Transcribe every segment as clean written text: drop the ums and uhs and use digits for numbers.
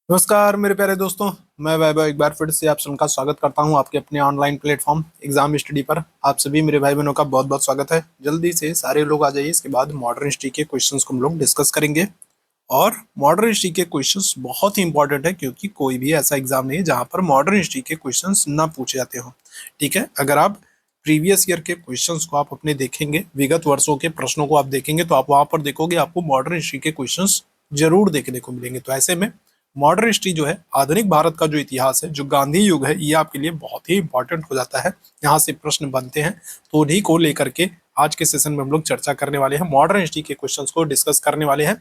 नमस्कार मेरे प्यारे दोस्तों। मैं वैभव एक बार फिर से आप सबका स्वागत करता हूं आपके अपने ऑनलाइन प्लेटफॉर्म एग्जाम स्टडी पर। आप सभी मेरे भाई बहनों का बहुत बहुत स्वागत है। जल्दी से सारे लोग आ जाइए। इसके बाद मॉडर्न हिस्ट्री के क्वेश्चंस को हम लोग डिस्कस करेंगे। और मॉडर्न हिस्ट्री के क्वेश्चंस बहुत ही इंपॉर्टेंट है, क्योंकि कोई भी ऐसा एग्जाम नहीं है जहां पर मॉडर्न हिस्ट्री के क्वेश्चंस ना पूछे जाते हो। ठीक है, अगर आप प्रीवियस ईयर के क्वेश्चंस को आप अपने देखेंगे, विगत वर्षों के प्रश्नों को आप देखेंगे, तो आप वहां पर देखोगे आपको मॉडर्न हिस्ट्री के क्वेश्चंस जरूर देखने को मिलेंगे। तो ऐसे में मॉडर्न हिस्ट्री जो है, आधुनिक भारत का जो इतिहास है, जो गांधी युग है, ये आपके लिए बहुत ही इंपॉर्टेंट हो जाता है। यहाँ से प्रश्न बनते हैं, तो उन्हीं को लेकर के आज के सेशन में हम लोग चर्चा करने वाले हैं, मॉडर्न हिस्ट्री के क्वेश्चंस को डिस्कस करने वाले हैं।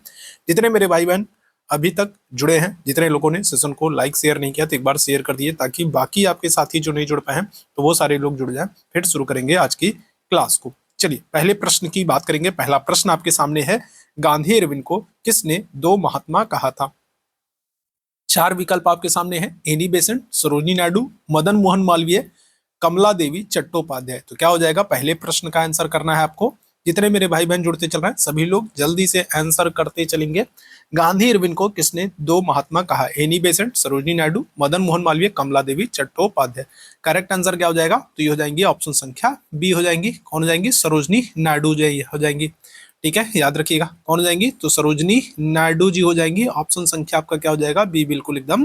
जितने मेरे भाई बहन अभी तक जुड़े हैं, जितने लोगों ने सेशन को लाइक शेयर नहीं किया, तो एक बार शेयर कर दिए, ताकि बाकी आपके साथी जो नहीं जुड़ पाए हैं तो वो सारे लोग जुड़ जाएं। फिर शुरू करेंगे आज की क्लास को। चलिए पहले प्रश्न की बात करेंगे। पहला प्रश्न आपके सामने है, गांधी अरविंद को किसने दो महात्मा कहा था? चार विकल्प आपके सामने हैं, एनी बेसेंट, सरोजिनी नायडू, मदन मोहन मालवीय, कमला देवी चट्टोपाध्याय। तो क्या हो जाएगा? पहले प्रश्न का आंसर करना है आपको। जितने मेरे भाई बहन जुड़ते चल रहे हैं सभी लोग जल्दी से आंसर करते चलेंगे। गांधी अरविंद को किसने दो महात्मा कहा? एनी बेसेंट, सरोजिनी नायडू, मदन मोहन मालवीय, कमला देवी चट्टोपाध्याय। करेक्ट आंसर क्या हो जाएगा? तो ये हो जाएंगी ऑप्शन संख्या बी हो जाएंगी। कौन हो जाएंगी? सरोजिनी नायडू जो हो जाएंगी। ठीक है, याद रखिएगा कौन हो जाएंगी? तो सरोजिनी नायडू जी हो जाएंगी। ऑप्शन संख्या आपका क्या हो जाएगा? बी बिल्कुल एकदम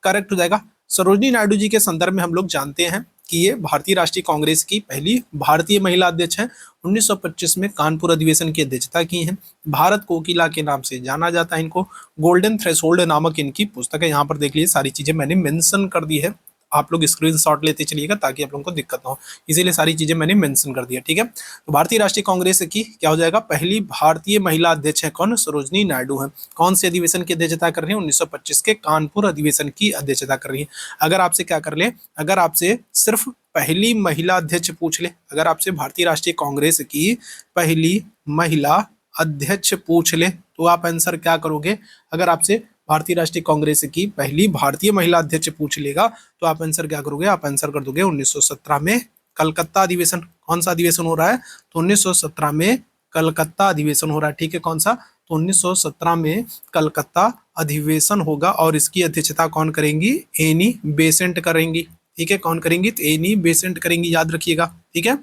करेक्ट हो जाएगा। सरोजिनी नायडू जी के संदर्भ में हम लोग जानते हैं कि ये भारतीय राष्ट्रीय कांग्रेस की पहली भारतीय महिला अध्यक्ष हैं। 1925 में कानपुर अधिवेशन की अध्यक्षता की है। भारत कोकिला के नाम से जाना जाता है इनको। गोल्डन थ्रेशोल्ड नामक इनकी पुस्तक है। यहाँ पर देख लीजिए, सारी चीजें मैंने मेंशन कर दी है। आप लोग स्क्रीनशॉट लेते चलिएगा ताकि आप लोगों को दिक्कत ना हो, इसीलिए सारी चीजें मैंने मेंशन कर दिया। ठीक है, तो भारतीय राष्ट्रीय कांग्रेस की क्या हो जाएगा? पहली भारतीय महिला अध्यक्ष है कौन? सरोजिनी नायडू है। कौन से अधिवेशन की अध्यक्षता कर रही है? 1925 के कानपुर अधिवेशन की अध्यक्षता कर रही है। अगर आपसे क्या कर ले, अगर आपसे सिर्फ पहली महिला अध्यक्ष पूछ ले, अगर आपसे भारतीय राष्ट्रीय कांग्रेस की पहली महिला अध्यक्ष पूछ ले, तो आप आंसर क्या करोगे? अगर आपसे भारतीय राष्ट्रीय कांग्रेस की पहली भारतीय महिला अध्यक्ष पूछ लेगा तो आप आंसर क्या करोगे? आप आंसर कर दोगे 1917 में कलकत्ता अधिवेशन। कौन सा अधिवेशन हो रहा है? तो 1917 में कलकत्ता अधिवेशन हो रहा है। ठीक है, कौन सा? तो 1917 में कलकत्ता अधिवेशन होगा और इसकी अध्यक्षता कौन करेंगी? एनी बेसेंट करेंगी। ठीक है, कौन करेंगी? तो एनी बेसेंट करेंगी, याद रखिएगा। ठीक है,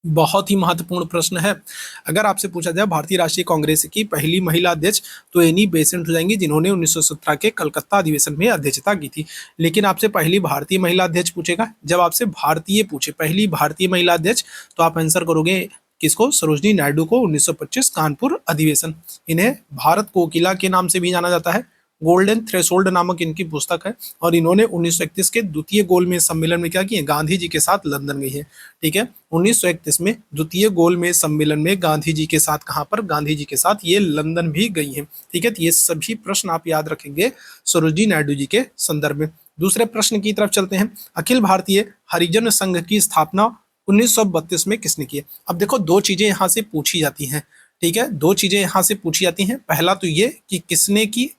बहुत ही महत्वपूर्ण प्रश्न है। अगर आपसे पूछा जाए भारतीय राष्ट्रीय कांग्रेस की पहली महिला अध्यक्ष, तो एनी बेसेंट हो जाएंगी, जिन्होंने 1917 के कलकत्ता अधिवेशन में अध्यक्षता की थी। लेकिन आपसे पहली भारतीय महिला अध्यक्ष पूछेगा, जब आपसे भारतीय पूछे पहली भारतीय महिला अध्यक्ष, तो आप आंसर करोगे किसको? सरोजिनी नायडू को। 1925 कानपुर अधिवेशन। इन्हें भारत कोकिला के नाम से भी जाना जाता है। गोल्डन थ्रेशोल्ड नामक इनकी पुस्तक है और इन्होंने 1931 के द्वितीय गोलमेज सम्मेलन में क्या किए? गांधी जी के साथ लंदन गई है। ठीक है, 1931 में द्वितीय गोलमेज सम्मेलन में गांधी जी के साथ, कहां पर? गांधी जी के साथ ये लंदन भी गई हैं। ठीक है, तो ये सभी प्रश्न आप याद रखेंगे सरोजिनी नायडू जी के संदर्भ में। दूसरे प्रश्न की तरफ चलते हैं। अखिल भारतीय हरिजन संघ की स्थापना 1932 में किसने की है? अब देखो, दो चीजें यहां से पूछी जाती हैं। ठीक है, दो चीजें यहां से पूछी जाती हैं। पहला तो ये कि किसने की,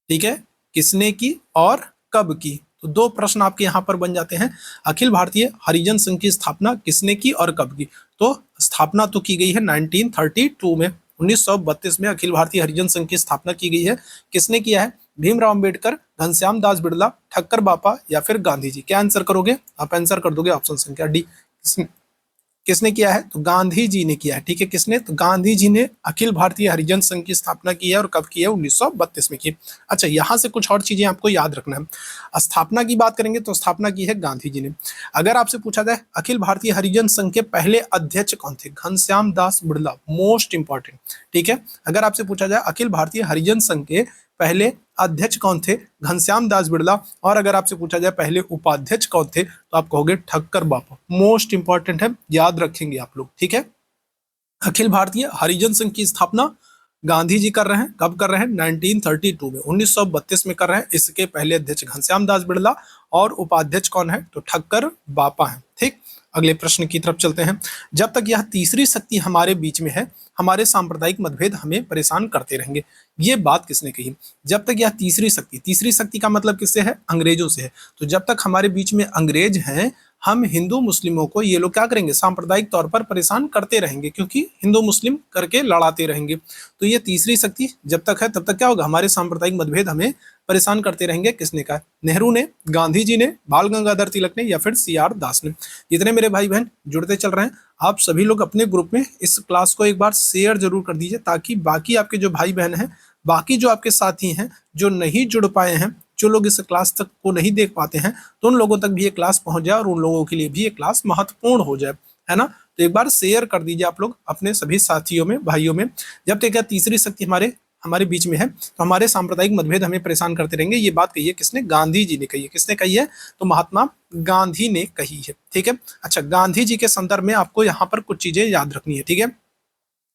ठीक है, किसने की और कब की। तो दो प्रश्न आपके यहां पर बन जाते हैं। अखिल भारतीय हरिजन संघ की स्थापना किसने की और कब की? तो स्थापना तो की गई है 1932 में। 1932 में अखिल भारतीय हरिजन संघ की स्थापना की गई है। किसने किया है? भीमराव अंबेडकर, घनश्याम दास बिड़ला, ठक्कर बापा या फिर गांधी जी। क्या आंसर करोगे? आप आंसर कर दोगे ऑप्शन संख्या डी। किसने किया है? तो गांधी जी ने किया है। ठीक है, किसने? तो गांधी जी ने अखिल भारतीय हरिजन संघ की स्थापना की है। और कब की है? 1932 में की। अच्छा, यहां से कुछ और चीजें आपको याद रखना है। स्थापना की बात करेंगे तो स्थापना की है गांधी जी ने। अगर आपसे पूछा जाए अखिल भारतीय हरिजन संघ के पहले अध्यक्ष कौन थे? Ghanshyam Das Birla, most important. ठीक है, अगर आपसे पूछा जाए अखिल भारतीय हरिजन संघ के पहले अध्यक्ष कौन थे? घनश्याम दास बिड़ला। और अगर आपसे पूछा जाए पहले उपाध्यक्ष कौन थे, तो आप कहोगे ठक्कर बापा। मोस्ट इंपॉर्टेंट है, याद रखेंगे आप लोग। ठीक है, अखिल भारतीय हरिजन संघ की स्थापना गांधी जी कर रहे हैं। कब कर रहे हैं? 1932 में, 1932 में कर रहे हैं। इसके पहले अध्यक्ष घनश्याम दास बिड़ला और उपाध्यक्ष कौन है? तो ठक्कर बापा है। ठीक, अगले प्रश्न की तरफ चलते हैं। जब तक यह तीसरी शक्ति हमारे बीच में है, हमारे सांप्रदायिक मतभेद हमें परेशान करते रहेंगे। ये बात किसने कही? जब तक यह तीसरी शक्ति, तीसरी शक्ति का मतलब किससे है? अंग्रेजों से है। तो जब तक हमारे बीच में अंग्रेज हैं, हम हिंदू मुस्लिमों को ये लोग क्या करेंगे, सांप्रदायिक तौर पर परेशान करते रहेंगे, क्योंकि हिंदू मुस्लिम करके लड़ाते रहेंगे। तो ये तीसरी शक्ति जब तक है तब तक क्या होगा, हमारे सांप्रदायिक मतभेद हमें परेशान करते रहेंगे। किसने कहा, नेहरू ने, गांधी जी ने, बाल गंगाधर तिलक ने, या फिर CR दास ने। जितने मेरे भाई बहन जुड़ते चल रहे हैं, आप सभी लोग अपने ग्रुप में इस क्लास को एक बार शेयर जरूर कर दीजिए, ताकि बाकी आपके जो भाई बहन हैं, बाकी जो आपके साथी हैं जो नहीं जुड़ पाए हैं, जो लोग इस क्लास तक को नहीं देख पाते हैं, तो उन लोगों तक भी ये क्लास पहुंच जाए और उन लोगों के लिए भी ये क्लास महत्वपूर्ण हो जाए, है ना। तो एक बार शेयर कर दीजिए आप लोग अपने सभी साथियों में, भाइयों में। जब तक तीसरी शक्ति हमारे हमारे बीच में है, तो हमारे सांप्रदायिक मतभेद हमें परेशान करते रहेंगे। ये बात कही है किसने, गांधी जी ने कही है। किसने कही है, तो महात्मा गांधी ने कही है। ठीक है, अच्छा, गांधी जी के संदर्भ में आपको यहाँ पर कुछ चीजें याद रखनी है। ठीक है,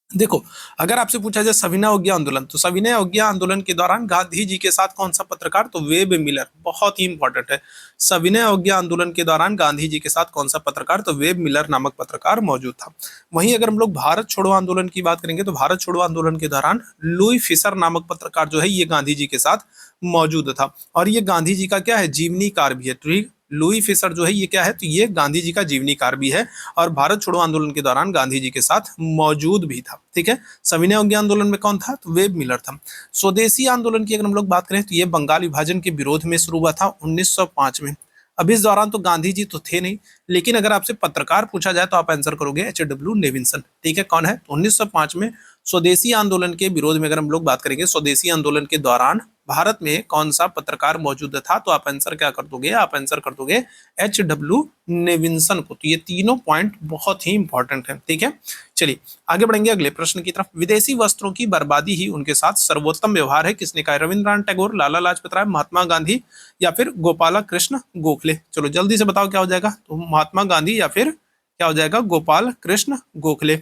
देखो, अगर आपसे पूछा जाए सविनय अवज्ञा आंदोलन, तो सविनय अवज्ञा आंदोलन के दौरान गांधी जी के साथ कौन सा पत्रकार, तो वेब मिलर, बहुत ही इंपॉर्टेंट है। सविनय अवज्ञा आंदोलन के दौरान गांधी जी के साथ कौन सा पत्रकार, तो वेब मिलर नामक पत्रकार मौजूद था। वहीं अगर हम लोग भारत छोड़ो आंदोलन की बात करेंगे, तो भारत छोड़ो आंदोलन के दौरान लुई फिशर नामक पत्रकार जो है ये गांधी जी के साथ मौजूद था। और ये गांधी जी का क्या है, जीवनीकार भी है। ठीक, लुई फिशर जो है ये क्या है, तो ये गांधी जी का जीवनीकार भी है, और भारत छोड़ो आंदोलन के दौरान गांधी जी के साथ मौजूद भी था। ठीक है, सविनय अवज्ञा आंदोलन में कौन था, तो वेब मिलर था। स्वदेशी आंदोलन की अगर हम लोग बात करें, तो ये बंगाल विभाजन के विरोध में शुरू हुआ था 1905 में। अब इस दौरान तो गांधी जी तो थे नहीं, लेकिन अगर आपसे पत्रकार पूछा जाए तो आप आंसर करोगे HW नेविंसन। ठीक है, कौन है, तो 1905 में स्वदेशी आंदोलन के विरोध में अगर हम लोग बात करेंगे, स्वदेशी आंदोलन के दौरान भारत में कौन सा पत्रकार मौजूद था, तो आप आंसर क्या कर दोगे, आप आंसर कर दोगे HW नेविंसन को। तो ये तीनों पॉइंट बहुत ही इंपॉर्टेंट है। ठीक है, चलिए आगे बढ़ेंगे अगले प्रश्न की तरफ। विदेशी वस्त्रों की बर्बादी ही उनके साथ सर्वोत्तम व्यवहार है, किसने कहा, रविंद्रनाथ टैगोर, लाला लाजपत राय, महात्मा गांधी, या फिर गोपाल कृष्ण गोखले। चलो जल्दी से बताओ क्या हो जाएगा, तो महात्मा गांधी या फिर क्या हो जाएगा, गोपाल कृष्ण गोखले,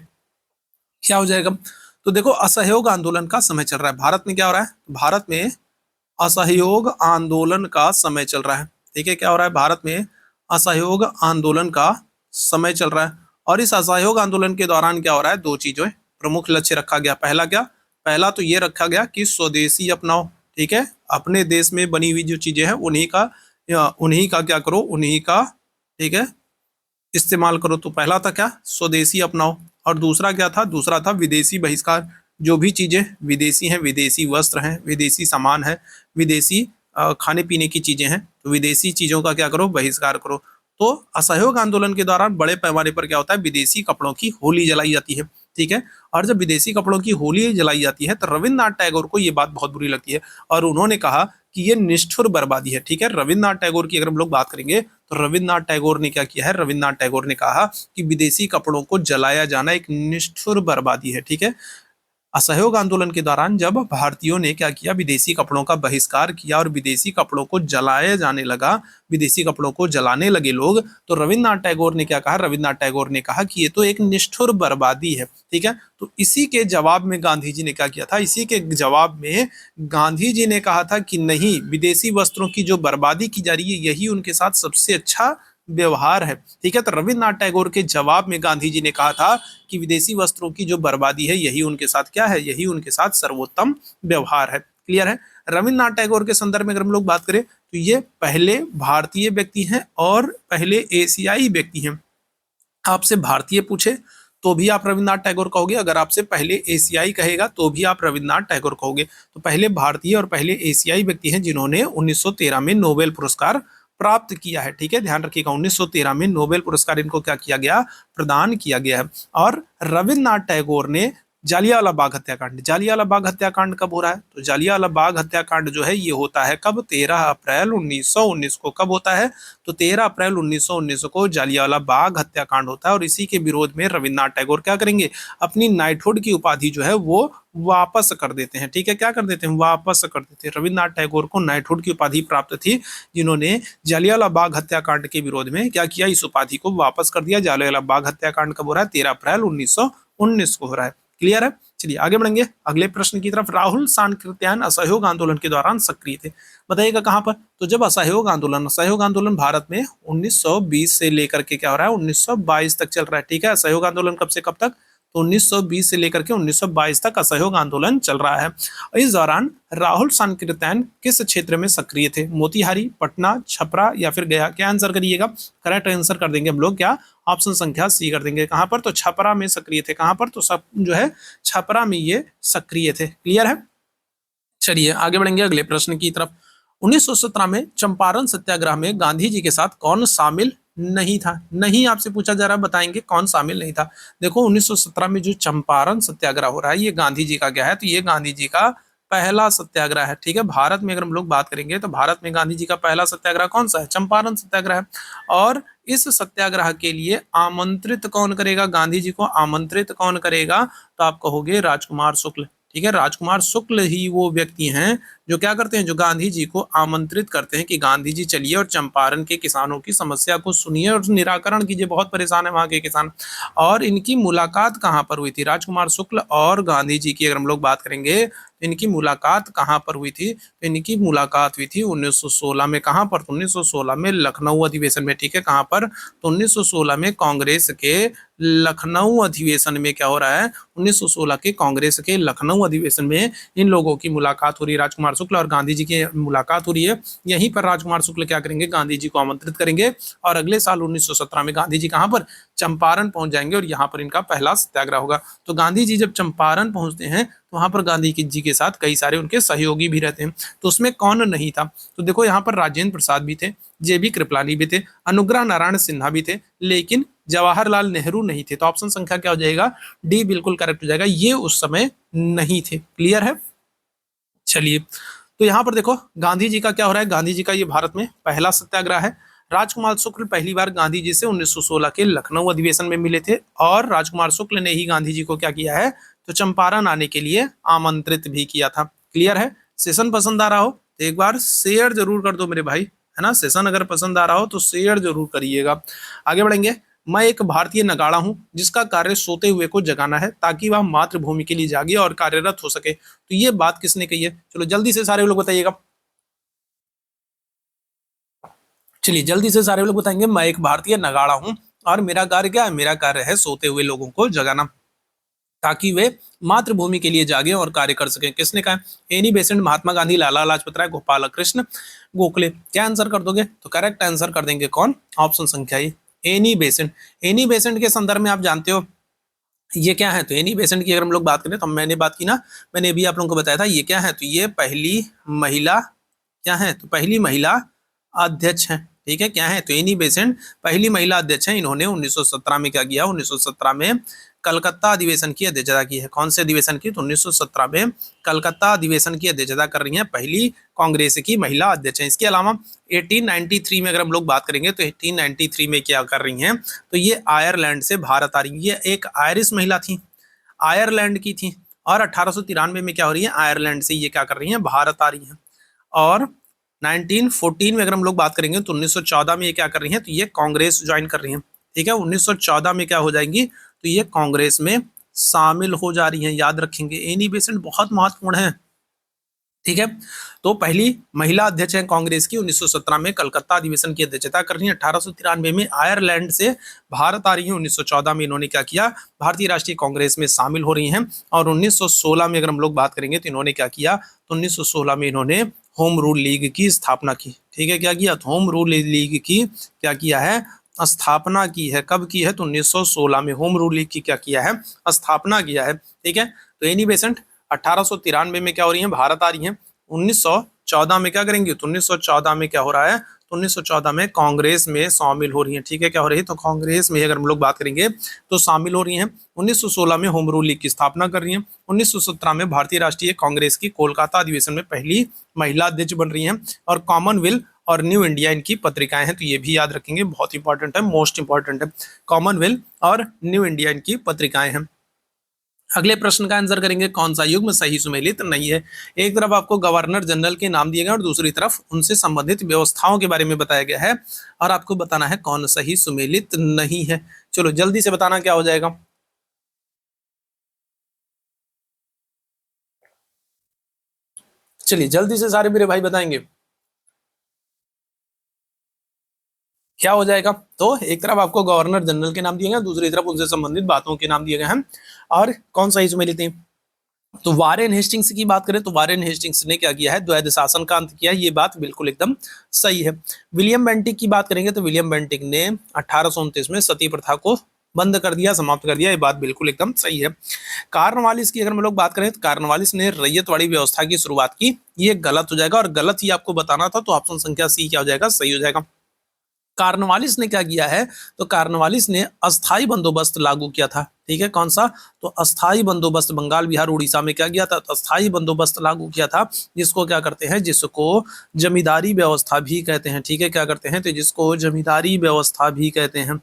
क्या हो जाएगा। तो देखो, असहयोग आंदोलन का समय चल रहा है भारत में। क्या हो रहा है, भारत में असहयोग आंदोलन का समय चल रहा है। ठीक है, क्या हो रहा है, भारत में असहयोग आंदोलन का समय चल रहा है। और इस असहयोग आंदोलन के दौरान क्या हो रहा है, दो चीजों प्रमुख लक्ष्य रखा गया। पहला क्या, पहला तो ये रखा गया कि स्वदेशी अपनाओ। ठीक है, अपने देश में बनी हुई जो चीजें हैं उन्हीं का क्या करो, उन्हीं का, ठीक है, इस्तेमाल करो। तो पहला था क्या, स्वदेशी अपनाओ। और दूसरा क्या था, दूसरा था विदेशी बहिष्कार। जो भी चीजें विदेशी हैं, विदेशी वस्त्र हैं, विदेशी सामान है, विदेशी खाने पीने की चीजें हैं, तो विदेशी चीजों का क्या करो, बहिष्कार करो। तो असहयोग आंदोलन के दौरान बड़े पैमाने पर क्या होता है, विदेशी कपड़ों की होली जलाई जाती है। ठीक है, और जब विदेशी कपड़ों की होली जलाई जाती है, तो रविन्द्रनाथ टैगोर को ये बात बहुत बुरी लगती है, और उन्होंने कहा कि ये निष्ठुर बर्बादी है। ठीक है, रविन्द्रनाथ टैगोर की अगर हम लोग बात करेंगे, तो रविन्द्रनाथ टैगोर ने क्या किया है, रविन्द्रनाथ टैगोर ने कहा कि विदेशी कपड़ों को जलाया जाना एक निष्ठुर बर्बादी है। ठीक है, असहयोग आंदोलन के दौरान जब भारतीयों ने क्या किया, विदेशी कपड़ों का बहिष्कार किया और विदेशी कपड़ों को जलाया जाने लगा, विदेशी कपड़ों को जलाने लगे लोग, तो रविन्द्रनाथ टैगोर ने क्या कहा, रविन्द्रनाथ टैगोर ने कहा कि ये तो एक निष्ठुर बर्बादी है। ठीक है, तो इसी के जवाब में गांधी जी ने क्या किया था, इसी के जवाब में गांधी जी ने कहा था कि नहीं, विदेशी वस्त्रों की जो बर्बादी की जा रही है यही उनके साथ सबसे अच्छा व्यवहार है। ठीक है, तो रविन्द्रनाथ टैगोर के जवाब में गांधी जी ने कहा था कि विदेशी वस्त्रों की जो बर्बादी है यही उनके साथ क्या है, यही उनके साथ सर्वोत्तम व्यवहार है। क्लियर है। रविन्द्रनाथ टैगोर के संदर्भ में अगर हम लोग बात करें, तो ये पहले भारतीय व्यक्ति हैं और पहले एशियाई व्यक्ति हैं। आपसे भारतीय पूछे तो भी आप रविन्द्रनाथ टैगोर कहोगे, अगर आपसे पहले एशियाई कहेगा तो भी आप रविन्द्रनाथ टैगोर कहोगे। तो पहले भारतीय और पहले एशियाई व्यक्ति हैं जिन्होंने 1913 में नोबेल पुरस्कार प्राप्त किया है। ठीक है, ध्यान रखिएगा, 1913 में नोबेल पुरस्कार इनको क्या किया गया, प्रदान किया गया है। और रविन्द्रनाथ टैगोर ने जालियांवाला बाग हत्याकांड, जालियांवाला बाग हत्याकांड कब हो रहा है, तो जालियांवाला बाग हत्याकांड जो है ये होता है कब, 13 अप्रैल 1919 को। कब होता है, तो 13 अप्रैल 1919 को जालियांवाला बाग हत्याकांड होता है। और इसी के विरोध में रविन्द्रनाथ टैगोर क्या करेंगे, अपनी नाइटहुड की उपाधि जो है वो वापस कर देते हैं। ठीक है, क्या कर देते हैं, वापस कर देते हैं। रविन्द्रनाथ टैगोर को नाइटहुड की उपाधि प्राप्त थी, जिन्होंने जालियांवाला बाग हत्याकांड के विरोध में क्या किया, इस उपाधि को वापस कर दिया। जालियांवाला बाग हत्याकांड कब हो रहा है, 13 अप्रैल 1919 को हो रहा है। क्लियर है। चलिए आगे बढ़ेंगे अगले प्रश्न की तरफ। राहुल सांकृत्यायन असहयोग आंदोलन के दौरान सक्रिय थे, बताइएगा कहां पर, तो जब असहयोग आंदोलन भारत में 1920 से लेकर के क्या हो रहा है, 1922 तक चल रहा है। ठीक है, असहयोग आंदोलन कब से कब तक, तो 1920 से लेकर के 1922 तक असहयोग आंदोलन चल रहा है। इस दौरान राहुल सांकृत्यायन किस क्षेत्र में सक्रिय थे? मोतिहारी, पटना, छपरा या फिर गया? क्या आंसर करिएगा? करेक्ट आंसर कर देंगे हम लोग क्या? ऑप्शन संख्या सी कर देंगे। कहां पर? तो छपरा में सक्रिय थे। कहां पर? तो सब जो है छपरा में ये सक्रिय थे। क्लियर है? चलिए आगे बढ़ेंगे अगले प्रश्न की तरफ। 1917 में चंपारण सत्याग्रह में गांधी जी के साथ कौन शामिल नहीं था? नहीं आपसे पूछा जा रहा है, बताएंगे कौन शामिल नहीं था। देखो 1917 में जो चंपारण सत्याग्रह हो रहा है ये गांधी जी का क्या है? तो ये गांधी जी का पहला सत्याग्रह है। ठीक है, भारत में अगर हम लोग बात करेंगे तो भारत में गांधी जी का पहला सत्याग्रह कौन सा है? चंपारण सत्याग्रह है। और इस सत्याग्रह के लिए आमंत्रित कौन करेगा? गांधी जी को आमंत्रित कौन करेगा? तो आप कहोगे राजकुमार शुक्ल। ठीक है, राजकुमार शुक्ल ही वो व्यक्ति हैं जो क्या करते हैं, जो गांधी जी को आमंत्रित करते हैं कि गांधी जी चलिए और चंपारण के किसानों की समस्या को सुनिए और निराकरण कीजिए, बहुत परेशान है वहां के किसान। और इनकी मुलाकात कहाँ पर हुई थी? राजकुमार शुक्ल और गांधी जी की अगर हम लोग बात करेंगे तो इनकी मुलाकात कहाँ पर हुई थी? तो इनकी मुलाकात हुई थी 1916 में। कहाँ पर? 1916 में लखनऊ अधिवेशन में। ठीक है, कहाँ पर? तो 1916 में कांग्रेस के लखनऊ अधिवेशन में क्या हो रहा है? 1916 के कांग्रेस के लखनऊ अधिवेशन में इन लोगों की मुलाकात हो रही है, राजकुमार शुक्ल और गांधी जी की मुलाकात हो रही है। यहीं पर राजकुमार शुक्ल क्या करेंगे? गांधी जी को आमंत्रित करेंगे और अगले साल 1917 में गांधी जी कहां पर? चंपारण पहुंच जाएंगे और यहाँ पर इनका पहला सत्याग्रह होगा। तो गांधी जी जब चंपारण पहुंचते हैं तो वहां पर गांधी जी के साथ कई सारे उनके सहयोगी भी रहते हैं। तो उसमें कौन नहीं था? तो देखो यहाँ पर राजेंद्र प्रसाद भी थे, जेबी कृपलानी भी थे, अनुग्रह नारायण सिन्हा भी थे, लेकिन जवाहरलाल नेहरू नहीं थे। तो ऑप्शन संख्या क्या हो जाएगा? डी बिल्कुल करेक्ट हो जाएगा, ये उस समय नहीं थे। क्लियर है? चलिए, तो यहाँ पर देखो गांधी जी का क्या हो रहा है? गांधी जी का ये भारत में पहला सत्याग्रह है। राजकुमार शुक्ल पहली बार गांधी जी से 1916 के लखनऊ अधिवेशन में मिले थे और राजकुमार शुक्ल ने ही गांधी जी को क्या किया है? तो चंपारण आने के लिए आमंत्रित भी किया था। क्लियर है? सेशन पसंद आ रहा हो तो एक बार शेयर जरूर कर दो मेरे भाई, है ना। सेशन अगर पसंद आ रहा हो तो शेयर जरूर करिएगा। आगे बढ़ेंगे। मैं एक भारतीय नगाड़ा हूं जिसका कार्य सोते हुए को जगाना है ताकि वह मातृभूमि के लिए जागे और कार्यरत हो सके। तो ये बात किसने कही है? चलो जल्दी से सारे लोग बताइएगा। चलिए जल्दी से सारे लोग बताएंगे। मैं एक भारतीय नगाड़ा हूं और मेरा कार्य क्या है? मेरा कार्य है सोते हुए लोगों को जगाना ताकि वे मातृभूमि के लिए जागे और कार्य कर सकें। किसने कहा? Annie Besant, Mahatma Gandhi, Lala Lajpat Rai, Gopal Krishna Gokhale. क्या आंसर कर दोगे? तो करेक्ट आंसर कर देंगे कौन? ऑप्शन संख्या ए, एनी बेसेंट। एनी बेसेंट के संदर्भ में आप जानते हो ये क्या है? तो एनी बेसेंट की अगर हम लोग बात करें तो मैंने बात की ना, मैंने भी आप लोगों को बताया था ये क्या है? तो ये पहली महिला क्या है? तो पहली महिला अध्यक्ष है। ठीक है, क्या है? तो एनी बेसेंट पहली महिला अध्यक्ष है। इन्होंने 1917 में क्या किया? 1917 में कलकत्ता अधिवेशन की अध्यक्षता की है। कौन से अधिवेशन की? तो 1917 में कलकत्ता अधिवेशन की अध्यक्षता कर रही है, पहली कांग्रेस की महिला अध्यक्ष है। इसके अलावा 1893 में अगर हम लोग बात करेंगे तो 1893 में क्या कर रही हैं? तो ये आयरलैंड से भारत आ रही है। ये एक आयरिश महिला थी, आयरलैंड की थी। और 1893 में क्या हो रही है? आयरलैंड से ये क्या कर रही है? भारत आ रही है। और 1914 में अगर हम लोग बात करेंगे तो 1914 में ये क्या कर रही हैं? तो ये कांग्रेस ज्वाइन कर रही हैं। ठीक है, 1914 में क्या हो जाएंगी? तो ये कांग्रेस में शामिल हो जा रही हैं। याद रखेंगे, एनी बेसेंट बहुत महत्वपूर्ण है। ठीक है, तो पहली महिला अध्यक्ष है कांग्रेस की। 1917 में कलकत्ता अधिवेशन की अध्यक्षता कर रही है। 1893 में आयरलैंड से भारत आ रही है। 1914 में इन्होंने क्या किया? भारतीय राष्ट्रीय कांग्रेस में शामिल हो रही हैं। और 1916 में अगर हम लोग बात करेंगे तो इन्होंने क्या किया? तो 1916 में इन्होंने होम रूल लीग की स्थापना की। ठीक है, क्या किया? तो होम रूल लीग की क्या किया है? स्थापना की है। कब की है? तो 1916 में होम रूल लीग की क्या किया है? स्थापना किया है। ठीक है, तो एनी बेसेंट 1893 में क्या हो रही है? भारत आ रही है। 1914 में क्या करेंगे? तो 1914 में क्या हो रहा है? तो 1914 में कांग्रेस में शामिल हो रही है। ठीक है, क्या हो रही है? तो कांग्रेस में अगर हम लोग बात करेंगे तो शामिल हो रही हैं। 1916 में होम रूल लीग की स्थापना कर रही हैं। 1917 में भारतीय राष्ट्रीय कांग्रेस की कोलकाता अधिवेशन में पहली महिला अध्यक्ष बन रही हैं। और कॉमनवेल्थ और न्यू इंडिया इनकी पत्रिकाएं हैं, तो ये भी याद रखेंगे, बहुत इंपॉर्टेंट है, मोस्ट इंपॉर्टेंट है। कॉमनवेल्थ और न्यू इंडिया इनकी पत्रिकाएं हैं। अगले प्रश्न का आंसर करेंगे कौन सा युग्म सही सुमेलित नहीं है। एक तरफ आपको गवर्नर जनरल के नाम दिए गए और दूसरी तरफ उनसे संबंधित व्यवस्थाओं के बारे में बताया गया है और आपको बताना है कौन सही सुमेलित नहीं है। चलो जल्दी से बताना क्या हो जाएगा। चलिए जल्दी से सारे मेरे भाई बताएंगे। क्या हो जाएगा? तो एक तरफ आपको गवर्नर जनरल के नाम दिए गए, दूसरी तरफ उनसे संबंधित बातों के नाम दिए गए हैं। और कौन सा इसमें लेते हैं? तो वारेन हेस्टिंग्स की बात करें तो वारेन हेस्टिंग्स ने क्या किया है? द्वैध शासन का अंत किया। ये बात बिल्कुल एकदम सही है। विलियम बेंटिक की बात करेंगे तो विलियम बेंटिक ने 1829 में सती प्रथा को बंद कर दिया, समाप्त कर दिया। ये बात बिल्कुल एकदम सही है। कार्नवालिस की अगर हम लोग बात करें तो कार्नवालिस ने रैयतवाड़ी व्यवस्था की शुरुआत की। ये गलत हो जाएगा और गलत ही आपको बताना था, तो ऑप्शन संख्या सी क्या हो जाएगा? सही हो जाएगा। कार्नवालिस ने क्या किया है? तो कार्नवालिस ने अस्थाई बंदोबस्त लागू किया था। ठीक है, कौन सा? तो अस्थाई बंदोबस्त बंगाल, बिहार, उड़ीसा में क्या किया था? तो अस्थाई बंदोबस्त लागू किया था, जिसको क्या करते हैं? जिसको जमींदारी व्यवस्था भी कहते हैं। ठीक है, क्या करते हैं? तो जिसको जमींदारी व्यवस्था भी कहते हैं।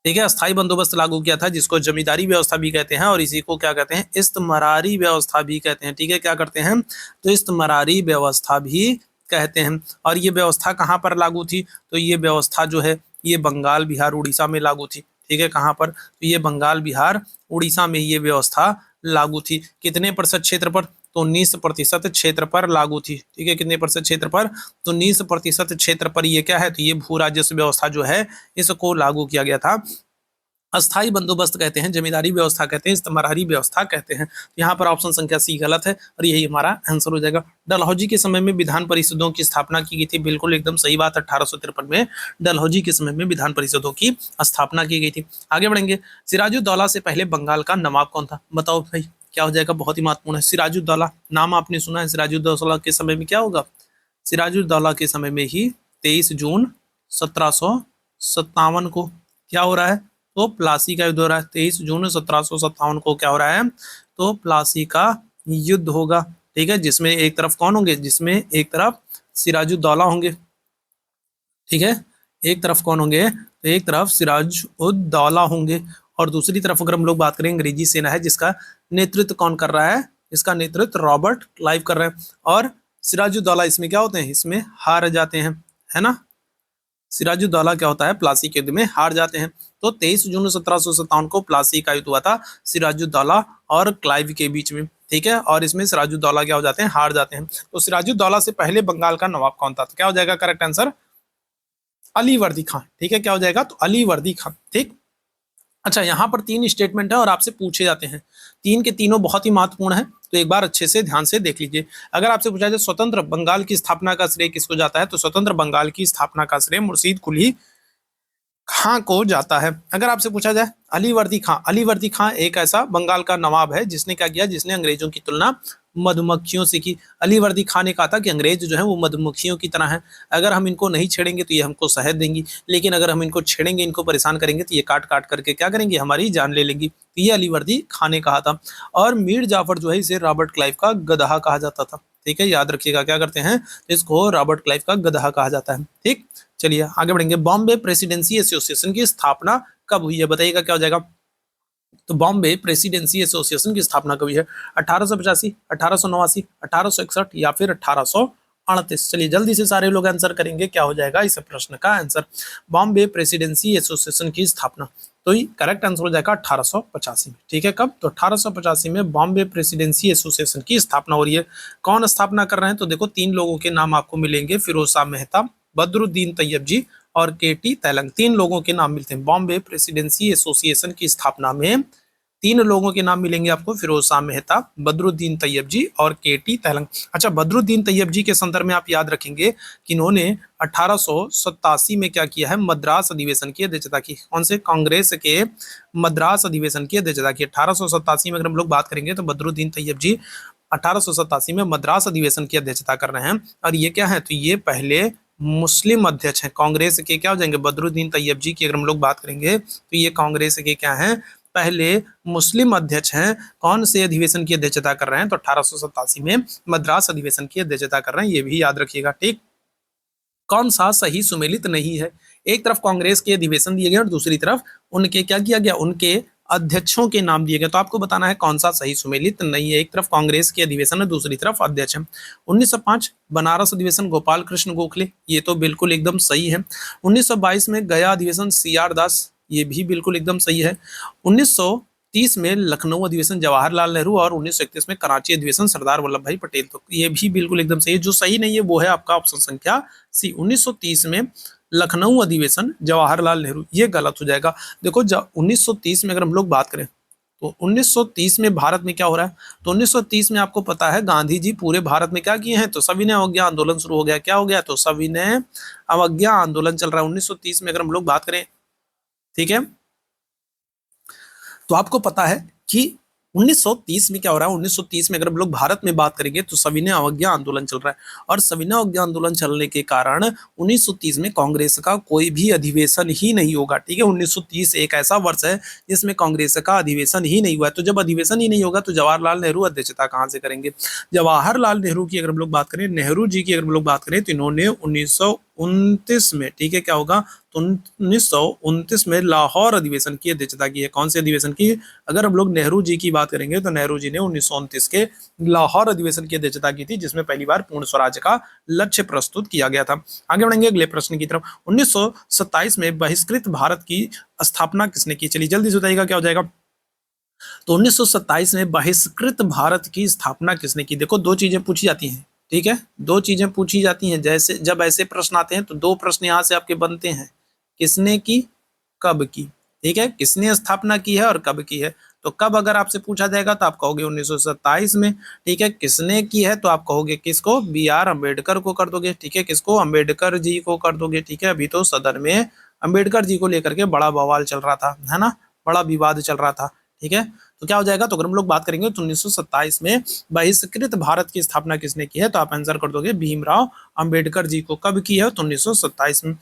ठीक है, अस्थाई बंदोबस्त लागू किया था जिसको जमींदारी व्यवस्था भी कहते हैं, और इसी को क्या कहते हैं? इस्तमरारी व्यवस्था भी कहते हैं। ठीक है, क्या करते हैं? तो इस्तमरारी व्यवस्था भी कहते हैं। और ये व्यवस्था कहाँ पर लागू थी? तो ये व्यवस्था जो है ये बंगाल, बिहार, उड़ीसा में लागू थी। ठीक है, कहाँ पर? तो ये बंगाल, बिहार, उड़ीसा में ये व्यवस्था लागू थी। कितने प्रतिशत क्षेत्र पर? तो 19% क्षेत्र पर लागू थी। ठीक है, कितने प्रतिशत क्षेत्र पर? तो 19% क्षेत्र पर ये क्या है? तो ये भू राजस्व व्यवस्था जो है इसको लागू किया गया था। अस्थाई बंदोबस्त कहते हैं, जमींदारी व्यवस्था कहते हैं, इस्तमरारी व्यवस्था कहते हैं। यहाँ पर ऑप्शन संख्या सी गलत है और यही हमारा आंसर हो जाएगा। डलहौजी के समय में विधान परिषदों की स्थापना की गई थी। बिल्कुल एकदम सही बात, 1853 में डलहौजी के समय में विधान परिषदों की स्थापना की गई थी। आगे बढ़ेंगे। सिराजुद्दौला से पहले बंगाल का नवाब कौन था? बताओ भाई, क्या हो जाएगा? बहुत ही महत्वपूर्ण है। सिराजुद्दौला नाम आपने सुना है। सिराजुद्दौला के समय में क्या होगा? सिराजुद्दौला के समय में ही 23 जून 1757 को क्या हो रहा है? तो प्लासी का युद्ध हो रहा है। 23 जून 1757 को क्या हो रहा है? तो प्लासी का युद्ध होगा। ठीक है, जिसमें एक तरफ कौन होंगे? जिसमें एक तरफ सिराजुद्दौला होंगे। ठीक है, एक तरफ कौन होंगे? तो एक तरफ सिराजुद्दौला होंगे और दूसरी तरफ अगर हम लोग बात करें अंग्रेजी सेना है, जिसका नेतृत्व कौन कर रहा है? इसका नेतृत्व रॉबर्ट क्लाइव कर रहे हैं। और सिराजुद्दौला इसमें क्या होते हैं? इसमें हार जाते हैं, है ना। सिराजुद्दौला क्या होता है? प्लासी के युद्ध में हार जाते हैं। तो 23 जून 1757 को प्लासी का युद्ध हुआ था सिराजुद्दौला और क्लाइव के बीच में। ठीक है, और इसमें सिराजुद्दौला क्या हो जाते हैं? हार जाते हैं। तो सिराजुद्दौला से पहले बंगाल का नवाब कौन था? तो क्या हो जाएगा करेक्ट आंसर? अलीवर्दी खान। ठीक है, क्या हो जाएगा? तो अलीवर्दी खान। ठीक। अच्छा, यहाँ पर 3 स्टेटमेंट है और आपसे पूछे जाते हैं। 3 के तीनों बहुत ही महत्वपूर्ण है, तो एक बार अच्छे से ध्यान से देख लीजिए। अगर आपसे पूछा जाए स्वतंत्र बंगाल की स्थापना का श्रेय किसको जाता है? तो स्वतंत्र बंगाल की स्थापना का श्रेय मुर्शीद कुली खां को जाता है। अगर आपसे पूछा जाए अलीवर्दी खां, अलीवर्दी खां एक ऐसा बंगाल का नवाब है जिसने क्या किया? जिसने अंग्रेजों की तुलना मधुमक्खियों से की। अलीवर्दी खां ने कहा था कि अंग्रेज जो है वो मधुमक्खियों की तरह है, अगर हम इनको नहीं छेड़ेंगे तो ये हमको शहद देंगी, लेकिन अगर हम इनको छेड़ेंगे, इनको परेशान करेंगे तो ये काट काट करके क्या करेंगे? हमारी जान ले लेंगी। तो ये अलीवर्दी खां ने कहा था। और मीर जाफर जो है इसे रॉबर्ट क्लाइव का गधा कहा जाता था। ठीक है, याद रखिएगा, क्या करते हैं? इसको रॉबर्ट क्लाइव का गधा कहा जाता है। ठीक, चलिए आगे बढ़ेंगे। बॉम्बे प्रेसिडेंसी एसोसिएशन की स्थापना कब हुई है? बताइएगा, क्या हो जाएगा? तो बॉम्बे प्रेसिडेंसी एसोसिएशन की स्थापना कब हुई है? 1885, 1889, 1861 या फिर 1838? चलिए जल्दी से सारे लोग आंसर करेंगे, क्या हो जाएगा इस प्रश्न का आंसर? बॉम्बे प्रेसिडेंसी एसोसिएशन की स्थापना, तो ये करेक्ट आंसर हो जाएगा 1885 में। ठीक है, कब? तो 1885 में बॉम्बे प्रेसिडेंसी एसोसिएशन की स्थापना हो रही है। कौन स्थापना कर रहे हैं? तो देखो 3 लोगों के नाम आपको मिलेंगे, फिरोज शाह मेहता, बदरुद्दीन तैयब जी और केटी तैलंग। 3 लोगों के नाम मिलते हैं। बॉम्बे प्रेसिडेंसी एसोसिएशन की स्थापना में 3 लोगों के नाम मिलेंगे आपको, फिरोज शाह मेहता, बदरुद्दीन तैयब जी और केटी तैलंग। अच्छा, बदरुद्दीन तैयब जी के संदर्भ में आप याद रखेंगे कि इन्होंने 1887 में क्या किया है? मद्रास अधिवेशन की अध्यक्षता की। कौन से? कांग्रेस के मद्रास अधिवेशन की अध्यक्षता की। 1887 में अगर हम लोग बात करेंगे तो बदरुद्दीन तैयब जी 1887 में मद्रास अधिवेशन की अध्यक्षता कर रहे हैं। और ये क्या है? तो ये पहले मुस्लिम अध्यक्ष हैं कांग्रेस के। क्या हो जाएंगे? बदरुद्दीन तैयब जी की अगर हम लोग बात करेंगे तो ये कांग्रेस के क्या हैं? पहले मुस्लिम अध्यक्ष हैं। कौन से अधिवेशन की अध्यक्षता कर रहे हैं? तो 1887 में मद्रास अधिवेशन की अध्यक्षता कर रहे हैं, ये भी याद रखिएगा। ठीक। कौन सा सही सुमेलित नहीं है? एक तरफ कांग्रेस के अधिवेशन दिए गए और दूसरी तरफ उनके क्या किया गया? उनके अध्यक्षों के नाम दिए गए। तो आपको बताना है कौन सा सही सुमेलित नहीं है। एक तरफ कांग्रेस के अधिवेशन है, दूसरी तरफ अध्यक्ष है। 1905 बनारस अधिवेशन गोपाल कृष्ण गोखले, ये तो बिल्कुल एकदम सही है। 1922 में गया अधिवेशन CR दास, ये भी बिल्कुल एकदम सही है। 1930 में लखनऊ अधिवेशन जवाहरलाल नेहरू और 1931 में कराची अधिवेशन सरदार वल्लभ भाई पटेल, तो ये भी बिल्कुल एकदम सही है। जो सही नहीं है वो है आपका ऑप्शन संख्या सी। 1930 में लखनऊ अधिवेशन जवाहरलाल नेहरू, ये गलत हो जाएगा। देखो 1930 में अगर हम लोग बात करें तो 1930 में भारत में क्या हो रहा है, तो 1930 में आपको पता है गांधी जी पूरे भारत में क्या किए हैं, तो सविनय अवज्ञा आंदोलन शुरू हो गया। क्या हो गया, तो सविनय अवज्ञा आंदोलन चल रहा है 1930 में अगर हम लोग बात करें। ठीक है, तो आपको पता है कि 1930 में क्या हो रहा है, 1930 में अगर हम लोग भारत में बात करेंगे तो सविनय अवज्ञा आंदोलन चल रहा है, और सविनय अवज्ञा आंदोलन चलने के कारण 1930 में कांग्रेस का कोई भी अधिवेशन ही नहीं होगा। ठीक है, 1930 एक ऐसा वर्ष है जिसमें कांग्रेस का अधिवेशन ही नहीं हुआ है। तो जब अधिवेशन ही नहीं होगा तो जवाहरलाल नेहरू अध्यक्षता कहाँ से करेंगे। जवाहरलाल नेहरू की अगर हम लोग बात करें, नेहरू जी की अगर हम लोग बात करें तो इन्होंने 1929 में, ठीक है, क्या होगा, तो 1929 में लाहौर अधिवेशन की अध्यक्षता की है। कौन से अधिवेशन की, अगर हम लोग नेहरू जी की बात करेंगे तो नेहरू जी ने 1929 के लाहौर अधिवेशन की अध्यक्षता की थी, जिसमें पहली बार पूर्ण स्वराज का लक्ष्य प्रस्तुत किया गया था। आगे बढ़ेंगे अगले प्रश्न की तरफ। 1927 में बहिष्कृत भारत की स्थापना किसने की, चलिए जल्दी से बताइएगा क्या हो जाएगा। तो 1927 में बहिष्कृत भारत की स्थापना किसने की। देखो दो चीजें पूछी जाती हैं, ठीक है, दो चीजें पूछी जाती हैं। जैसे जब ऐसे प्रश्न आते हैं तो दो प्रश्न यहां से आपके बनते हैं, किसने की, कब की। ठीक है, किसने स्थापना की है और कब की है। तो कब अगर आपसे पूछा जाएगा तो आप कहोगे 1927 में। ठीक है, किसने की है तो आप कहोगे किसको, बी आर अम्बेडकर को कर दोगे। ठीक है, किसको, अम्बेडकर जी को कर दोगे। ठीक है, अभी तो सदन में अम्बेडकर जी को लेकर के बड़ा बवाल चल रहा था, है ना, बड़ा विवाद चल रहा था। ठीक है, तो क्या हो जाएगा, तो अगर हम लोग बात करेंगे तो 1927 में बहिष्कृत भारत की स्थापना किसने की है, तो आप आंसर कर दोगे भीमराव अंबेडकर जी को। कब की है, तो 1927 में।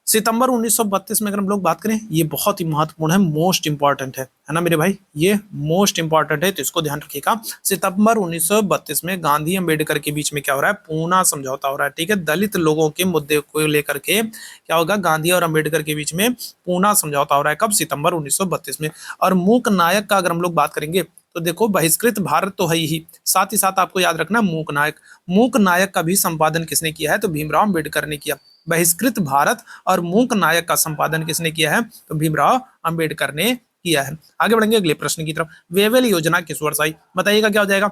सितंबर 1932 में अगर हम लोग बात करें, ये बहुत ही महत्वपूर्ण है, मोस्ट इंपॉर्टेंट है ना मेरे भाई, ये मोस्ट इंपॉर्टेंट है, तो इसको ध्यान रखिएगा। सितंबर 1932 में गांधी अंबेडकर के बीच में क्या हो रहा है, पूना समझौता हो रहा है। ठीक है, दलित लोगों के मुद्दे को लेकर के क्या होगा, गांधी और अंबेडकर के बीच में पूना समझौता हो रहा है। कब, सितंबर 1932 में। और मूक नायक का अगर हम लोग बात करेंगे तो देखो बहिष्कृत भारत तो है ही, साथ ही साथ आपको याद रखना मूक नायक, मूक नायक का भी संपादन किसने किया है, तो भीमराव अंबेडकर ने किया। बहिष्कृत भारत और मूक नायक का संपादन किसने किया है, तो भीमराव अंबेडकर ने किया है। आगे बढ़ेंगे अगले प्रश्न की तरफ। वेवेल योजना किस वर्ष आई, बताइएगा क्या हो जाएगा।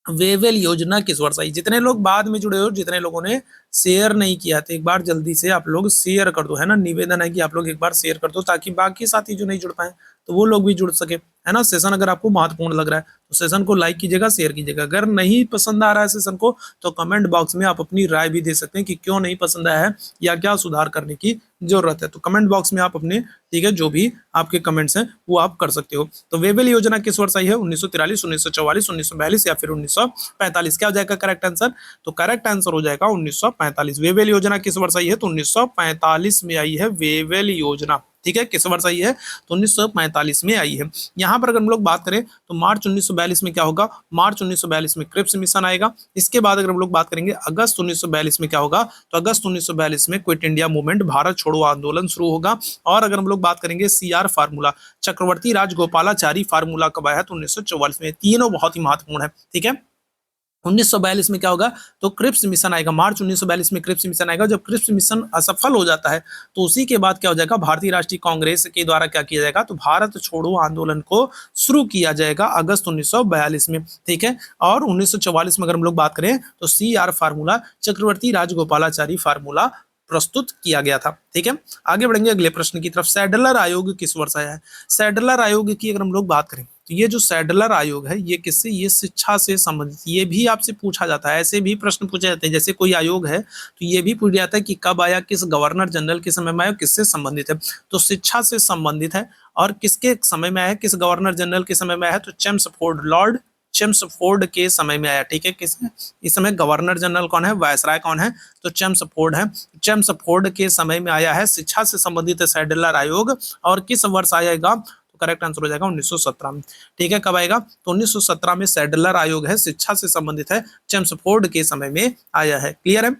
वेवेल योजना किस वर्ष आई। जितने लोग बाद में जुड़े हो, जितने लोगों ने शेयर नहीं किया तो एक बार जल्दी से आप लोग शेयर कर दो, है ना, निवेदन है कि आप लोग एक बार शेयर कर दो ताकि बाकी साथी जो नहीं जुड़ पाए तो वो लोग भी जुड़ सके, है ना। सेशन अगर आपको महत्वपूर्ण लग रहा है तो सेशन को लाइक कीजिएगा, शेयर कीजिएगा। अगर नहीं पसंद आ रहा है सेशन को तो कमेंट बॉक्स में आप अपनी राय भी दे सकते हैं कि क्यों नहीं पसंद आया है या क्या सुधार करने की जरूरत है। तो कमेंट बॉक्स में आप अपने, ठीक है, जो भी आपके कमेंट्स हैं वो आप कर सकते हो। तो वेवेल योजना किस वर्ष आई है, 1943, 1944, 1942 या फिर 1945। क्या हो जाएगा करेक्ट आंसर, तो करेक्ट आंसर हो जाएगा 1945। वेवेल योजना किस वर्ष आई है, तो 1945 में आई है वेवेल योजना। ठीक है, किस वर्ष आई है, तो 1945 में आई है। यहाँ पर अगर हम लोग बात करें तो मार्च 1942 में क्या होगा, मार्च 1942 में क्रिप्स मिशन आएगा। इसके बाद अगर हम लोग बात करेंगे अगस्त 1942 में क्या होगा, तो अगस्त 1942 में क्विट इंडिया मूवमेंट, भारत छोड़ो आंदोलन शुरू होगा। और अगर हम लोग बात करेंगे CR फार्मूला, चक्रवर्ती राजगोपालाचारी फार्मूला कब आया है, तो 1944 में। तीनों बहुत ही महत्वपूर्ण है। ठीक है, 1942 में क्या होगा, तो क्रिप्स मिशन आएगा। मार्च 1942 में क्रिप्स मिशन आएगा। जब क्रिप्स मिशन असफल हो जाता है तो उसी के बाद क्या हो जाएगा, भारतीय राष्ट्रीय कांग्रेस के द्वारा क्या किया जाएगा, तो भारत छोड़ो आंदोलन को शुरू किया जाएगा अगस्त 1942 में। ठीक है, और 1944 में अगर हम लोग बात करें तो CR फार्मूला, चक्रवर्ती राजगोपालाचारी फार्मूला प्रस्तुत किया गया था। ठीक है, आगे बढ़ेंगे अगले प्रश्न की तरफ। सैडलर आयोग किस वर्ष आया है। सैडलर आयोग की अगर हम लोग बात करें तो ये जो सैडलर आयोग है ये किससे, ये शिक्षा से संबंधित, ये भी आपसे पूछा जाता है, ऐसे भी प्रश्न पूछे जाते हैं। जैसे कोई आयोग है तो ये भी पूछा जाता है कि कब आया, किस गवर्नर जनरल के समय में आया, किससे संबंधित है, तो शिक्षा से संबंधित है। और किसके समय में आया, किस गवर्नर जनरल के समय में आया, तो चेम्सफोर्ड, लॉर्ड चेम्सफोर्ड के समय में आया। ठीक है, किस इस समय गवर्नर जनरल कौन है, वायसराय कौन है, तो चेम्सफोर्ड है। चेम्सफोर्ड के समय में आया है, शिक्षा से संबंधित है सैडलर आयोग। और किस वर्ष आएगा, तो करेक्ट आंसर हो जाएगा 1917 में। ठीक है, कब आएगा, तो 1917 में सैडलर आयोग है, शिक्षा से संबंधित है, चेम्सफोर्ड के समय में आया है। क्लियर है।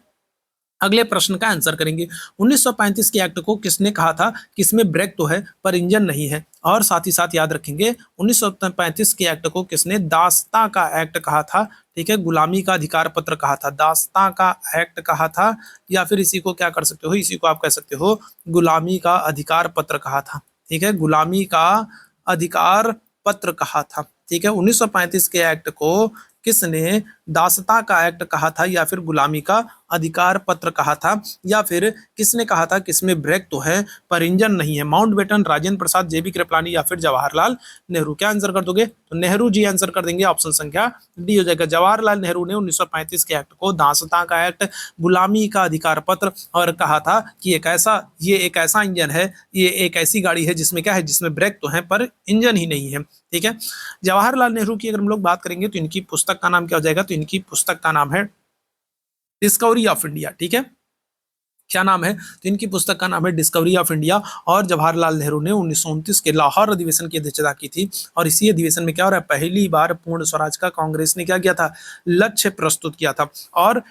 अगले प्रश्न का आंसर करेंगे। 1935 के एक्ट को किसने कहा था कि इसमें ब्रेक तो है पर इंजन नहीं है। और साथ ही साथ याद रखेंगे 1935 के एक्ट को किसने दास्ता का एक्ट कहा था। ठीक है, गुलामी का अधिकार पत्र कहा था, दास्ता का एक्ट कहा था, या फिर इसी को क्या कर सकते हो, इसी को आप कह सकते हो गुलामी का अधिकार पत्र कहा था। ठीक है, गुलामी का अधिकार पत्र कहा था। ठीक है, 1935 के एक्ट को किसने दासता का एक्ट कहा था, या फिर गुलामी का अधिकार पत्र कहा था, या फिर किसने कहा था कि इसमें ब्रेक तो है पर इंजन नहीं है? माउंटबेटन, राजेंद्र प्रसाद, जेबी कृपलानी या फिर जवाहरलाल नेहरू? क्या आंसर कर दोगे? तो नेहरू जी आंसर कर देंगे। ऑप्शन संख्या डी हो जाएगा। जवाहरलाल नेहरू ने 1935 के एक्ट को दासता का एक्ट, गुलामी का अधिकार पत्र, और कहा था कि ये एक ऐसा इंजन है, ये एक ऐसी गाड़ी है जिसमें क्या है, जिसमें ब्रेक तो है पर इंजन ही नहीं है। ठीक है। जवाहरलाल नेहरू की अगर हम लोग बात करेंगे तो इनकी पुस्तक का नाम क्या हो जाएगा? तो इनकी पुस्तक का नाम है डिस्कवरी ऑफ इंडिया। ठीक है, क्या नाम है? तो इनकी पुस्तक का नाम है डिस्कवरी ऑफ इंडिया। और जवाहरलाल नेहरू ने 1929 के लाहौर अधिवेशन की अध्यक्षता की थी, और इसी अधिवेशन में क्या हो रहा है, पहली बार पूर्ण स्वराज का कांग्रेस ने क्या किया था, लक्ष्य प्रस्तुत किया था। और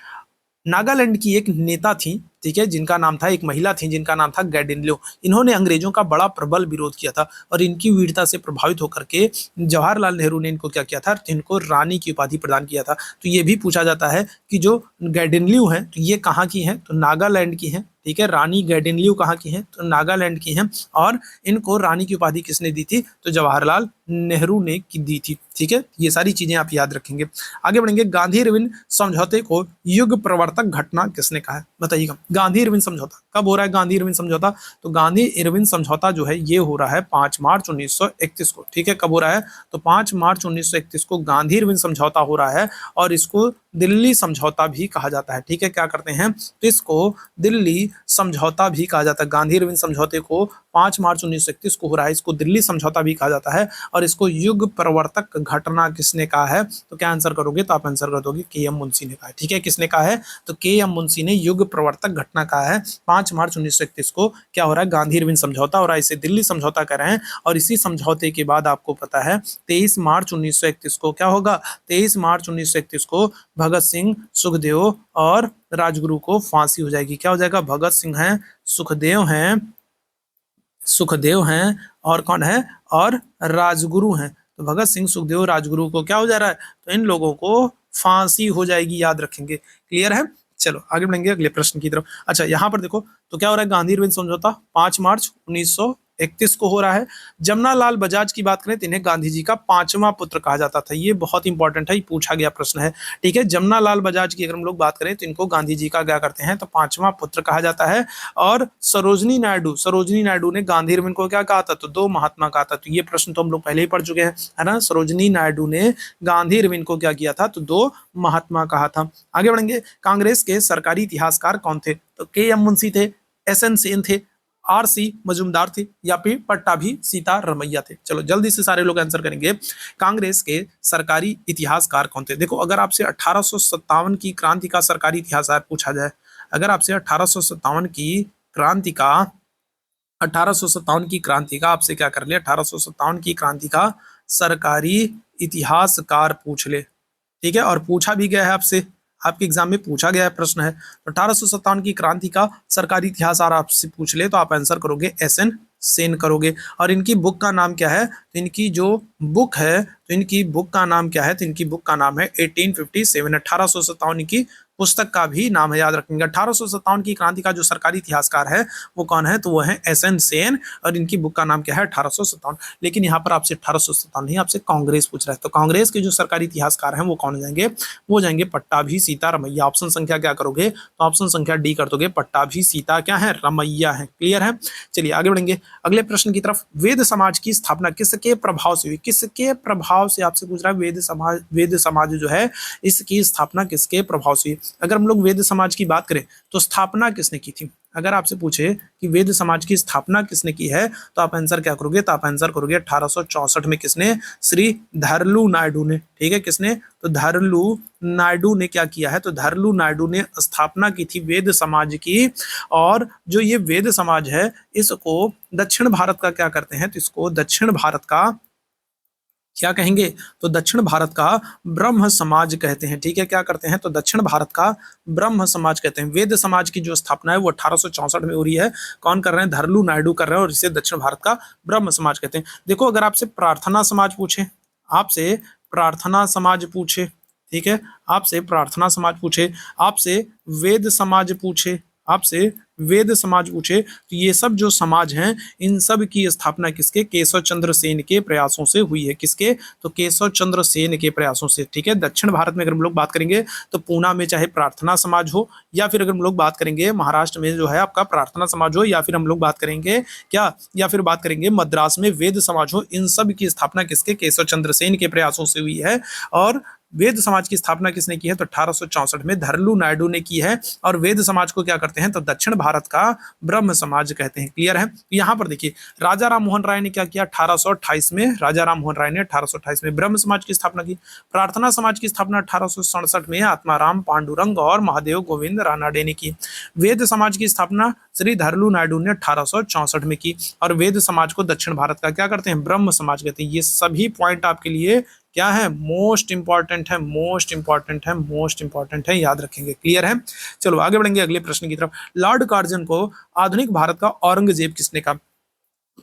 नागालैंड की एक नेता थी, ठीक है, जिनका नाम था, एक महिला थी जिनका नाम था गैडिनल्यू। इन्होंने अंग्रेजों का बड़ा प्रबल विरोध किया था, और इनकी वीरता से प्रभावित होकर के जवाहरलाल नेहरू ने इनको क्या किया था, इनको रानी की उपाधि प्रदान किया था। तो ये भी पूछा जाता है कि जो गैडिनल्यू है तो ये कहाँ की है? तो नागालैंड की है। ठीक है, रानी गैडिनल्यू कहाँ की है? तो नागालैंड की है। और इनको रानी की उपाधि किसने दी थी? तो जवाहरलाल नेहरू ने दी थी। ठीक है, ये सारी चीजें आप याद रखेंगे। आगे बढ़ेंगे। गांधी इरविन समझौते को युग प्रवर्तक घटना किसने कहा है? बताइएगा। गांधी इरविन समझौता कब हो रहा है? गांधी इरविन समझौता, तो गांधी इरविन समझौता जो है ये हो रहा है 5 मार्च 1931 को। ठीक है, कब हो रहा है? तो 5 मार्च 1931 को गांधी इरविन समझौता हो रहा है, और इसको दिल्ली समझौता भी कहा जाता है। ठीक है, क्या करते हैं, तो इसको दिल्ली समझौता भी कहा जाता है। गांधी इरविन समझौते को 5 मार्च 1931 को हो रहा है, इसको दिल्ली समझौता भी कहा जाता है। और इसको युग प्रवर्तक घटना किसने कहा है? तो क्या आंसर करोगे? तो आप आंसर कर दोगे के एम मुंशी ने कहा है। ठीक है, किसने कहा है? तो के एम मुंशी ने युग प्रवर्तक घटना कहा है। 5 मार्च 1931 को क्या हो रहा है? गांधी इरविन समझौता हो रहा है, इसे दिल्ली समझौता कर रहे हैं। और इसी समझौते के बाद आपको पता है 23 मार्च 1931 को क्या होगा? 23 मार्च 1931 को भगत सिंह, सुखदेव और राजगुरु को फांसी हो जाएगी। क्या हो जाएगा? भगत सिंह हैं, सुखदेव हैं और कौन है? और राजगुरु हैं। तो भगत सिंह, सुखदेव, राजगुरु को क्या हो जा रहा है? तो इन लोगों को फांसी हो जाएगी, याद रखेंगे। क्लियर है? चलो आगे बढ़ेंगे अगले प्रश्न की तरफ। अच्छा, यहाँ पर देखो तो क्या हो रहा है? गांधी इरविन समझौता 5 मार्च 1931 को हो रहा है। जमनालाल बजाज की बात करें तो इन्हें गांधी जी का 5वां पुत्र कहा जाता था। ये बहुत इंपॉर्टेंट है, ये पूछा गया प्रश्न है। ठीक है, जमनालाल बजाज की अगर हम लोग बात करें तो इनको गांधी जी का क्या करते हैं? तो 5वां पुत्र कहा जाता है। और सरोजनी नायडू ने गांधी इरविन को क्या कहा था? तो 2 महात्मा कहा था। तो ये प्रश्न तो हम लोग पहले ही पढ़ चुके हैं, है ना। सरोजनी नायडू ने गांधी इरविन को क्या किया था? तो 2 महात्मा कहा था। आगे बढ़ेंगे। कांग्रेस के सरकारी इतिहासकार कौन थे? तो के एम मुंशी थे, एस एन सेन थे, आर सी मजूमदार थे, या फिर पट्टाभी सीतारमैया थे? चलो जल्दी से सारे लोग आंसर करेंगे। कांग्रेस के सरकारी इतिहासकार कौन थे? देखो, अगर आपसे 1857 की क्रांति का सरकारी इतिहासकार पूछा जाए, अगर आपसे 1857 की क्रांति का 1857 की क्रांति का आपसे क्या कर ले, 1857 की क्रांति का सरकारी इतिहासकार पूछ ले, ठीक है, और पूछा भी गया है आपसे, आपके एग्जाम में पूछा गया है प्रश्न है, तो 1857 की क्रांति का सरकारी इतिहास आपसे पूछ ले तो आप आंसर करोगे एस एन सेन करोगे। और इनकी बुक का नाम क्या है? तो इनकी जो बुक है, तो इनकी बुक का नाम क्या है? तो इनकी बुक का नाम है 1857, 1857 की पुस्तक का भी नाम है, याद रखेंगे। 1857 की क्रांति का जो सरकारी इतिहासकार है वो कौन है? तो वो है एस एन सेन, और इनकी बुक का नाम क्या है? 1857। लेकिन यहाँ पर आपसे 1857 नहीं, आपसे कांग्रेस पूछ रहा है, तो कांग्रेस के जो सरकारी इतिहासकार हैं वो कौन हो जाएंगे? वो जाएंगे पट्टाभी सीतारमैया। ऑप्शन संख्या क्या करोगे? तो ऑप्शन संख्या डी कर दोगे, पट्टाभी सीता क्या है? रमैया है। क्लियर है? चलिए आगे बढ़ेंगे अगले प्रश्न की तरफ। वेद समाज की स्थापना किसके प्रभाव से हुई? किसके प्रभाव से आपसे पूछ रहा है? वेद समाज जो है इसकी स्थापना किसके प्रभाव से हुई? अगर हम लोग वेद समाज की बात करें तो स्थापना किसने की थी? अगर आपसे पूछे कि वेद समाज की स्थापना किसने की है तो आप आंसर क्या करोगे? तो आप आंसर करोगे 1864 में। किसने? श्री धरलू नायडू ने। ठीक है, किसने? तो धरलू नायडू ने क्या किया है? तो धरलू नायडू ने स्थापना की थी वेद समाज की। और जो ये वेद समाज है इसको दक्षिण भारत का क्या करते हैं? तो इसको दक्षिण भारत का क्या कहेंगे? तो दक्षिण भारत का ब्रह्म समाज कहते हैं। ठीक है, क्या करते हैं? तो दक्षिण भारत का ब्रह्म समाज कहते हैं। वेद समाज की जो स्थापना है वो 1864 में हो रही है। कौन कर रहे हैं? धरलू नायडू कर रहे हैं, और इसे दक्षिण भारत का ब्रह्म समाज कहते हैं। देखो, अगर आपसे प्रार्थना समाज पूछे, आपसे प्रार्थना समाज पूछे, ठीक है, आपसे प्रार्थना समाज पूछे, आपसे वेद समाज पूछे, आपसे वेद समाज पूछे तो ये सब जो समाज हैं इन सब की स्थापना किसके, केशव चंद्र सेन के प्रयासों से हुई है। किसके, तो केशव चंद्र सेन के प्रयासों से। ठीक है, दक्षिण भारत में अगर हम लोग बात करेंगे तो पूना में चाहे प्रार्थना समाज हो, या फिर अगर हम लोग बात करेंगे महाराष्ट्र में जो है आपका प्रार्थना समाज हो, या फिर हम लोग बात करेंगे क्या, या फिर बात करेंगे मद्रास में वेद समाज हो, इन सब की स्थापना किसके, केशव चंद्र सेन के प्रयासों से हुई है। और वेद समाज की स्थापना किसने की है, तो 1864 में धरलू नायडू ने की है। और वेद समाज को क्या करते हैं, तो दक्षिण भारत का ब्रह्म समाज कहते हैं। क्लियर है। यहाँ पर देखिए राजा राम मोहन राय ने क्या किया, 1828 में राजा राम मोहन राय ने 1828 में ब्रह्म समाज की स्थापना की। प्रार्थना समाज की स्थापना 1867 में आत्माराम पांडुरंग और महादेव गोविंद रानाडे ने की। वेद समाज की स्थापना श्री धरलू नायडू ने 1864 में की। और वेद समाज को दक्षिण भारत का क्या करते हैं, ब्रह्म समाज कहते हैं। ये सभी पॉइंट आपके लिए क्या है, मोस्ट इंपॉर्टेंट है, मोस्ट इंपॉर्टेंट है, मोस्ट इंपॉर्टेंट है, याद रखेंगे। क्लियर है। चलो आगे बढ़ेंगे अगले प्रश्न की तरफ। लॉर्ड कार्जन को आधुनिक भारत का औरंगजेब किसने कहा।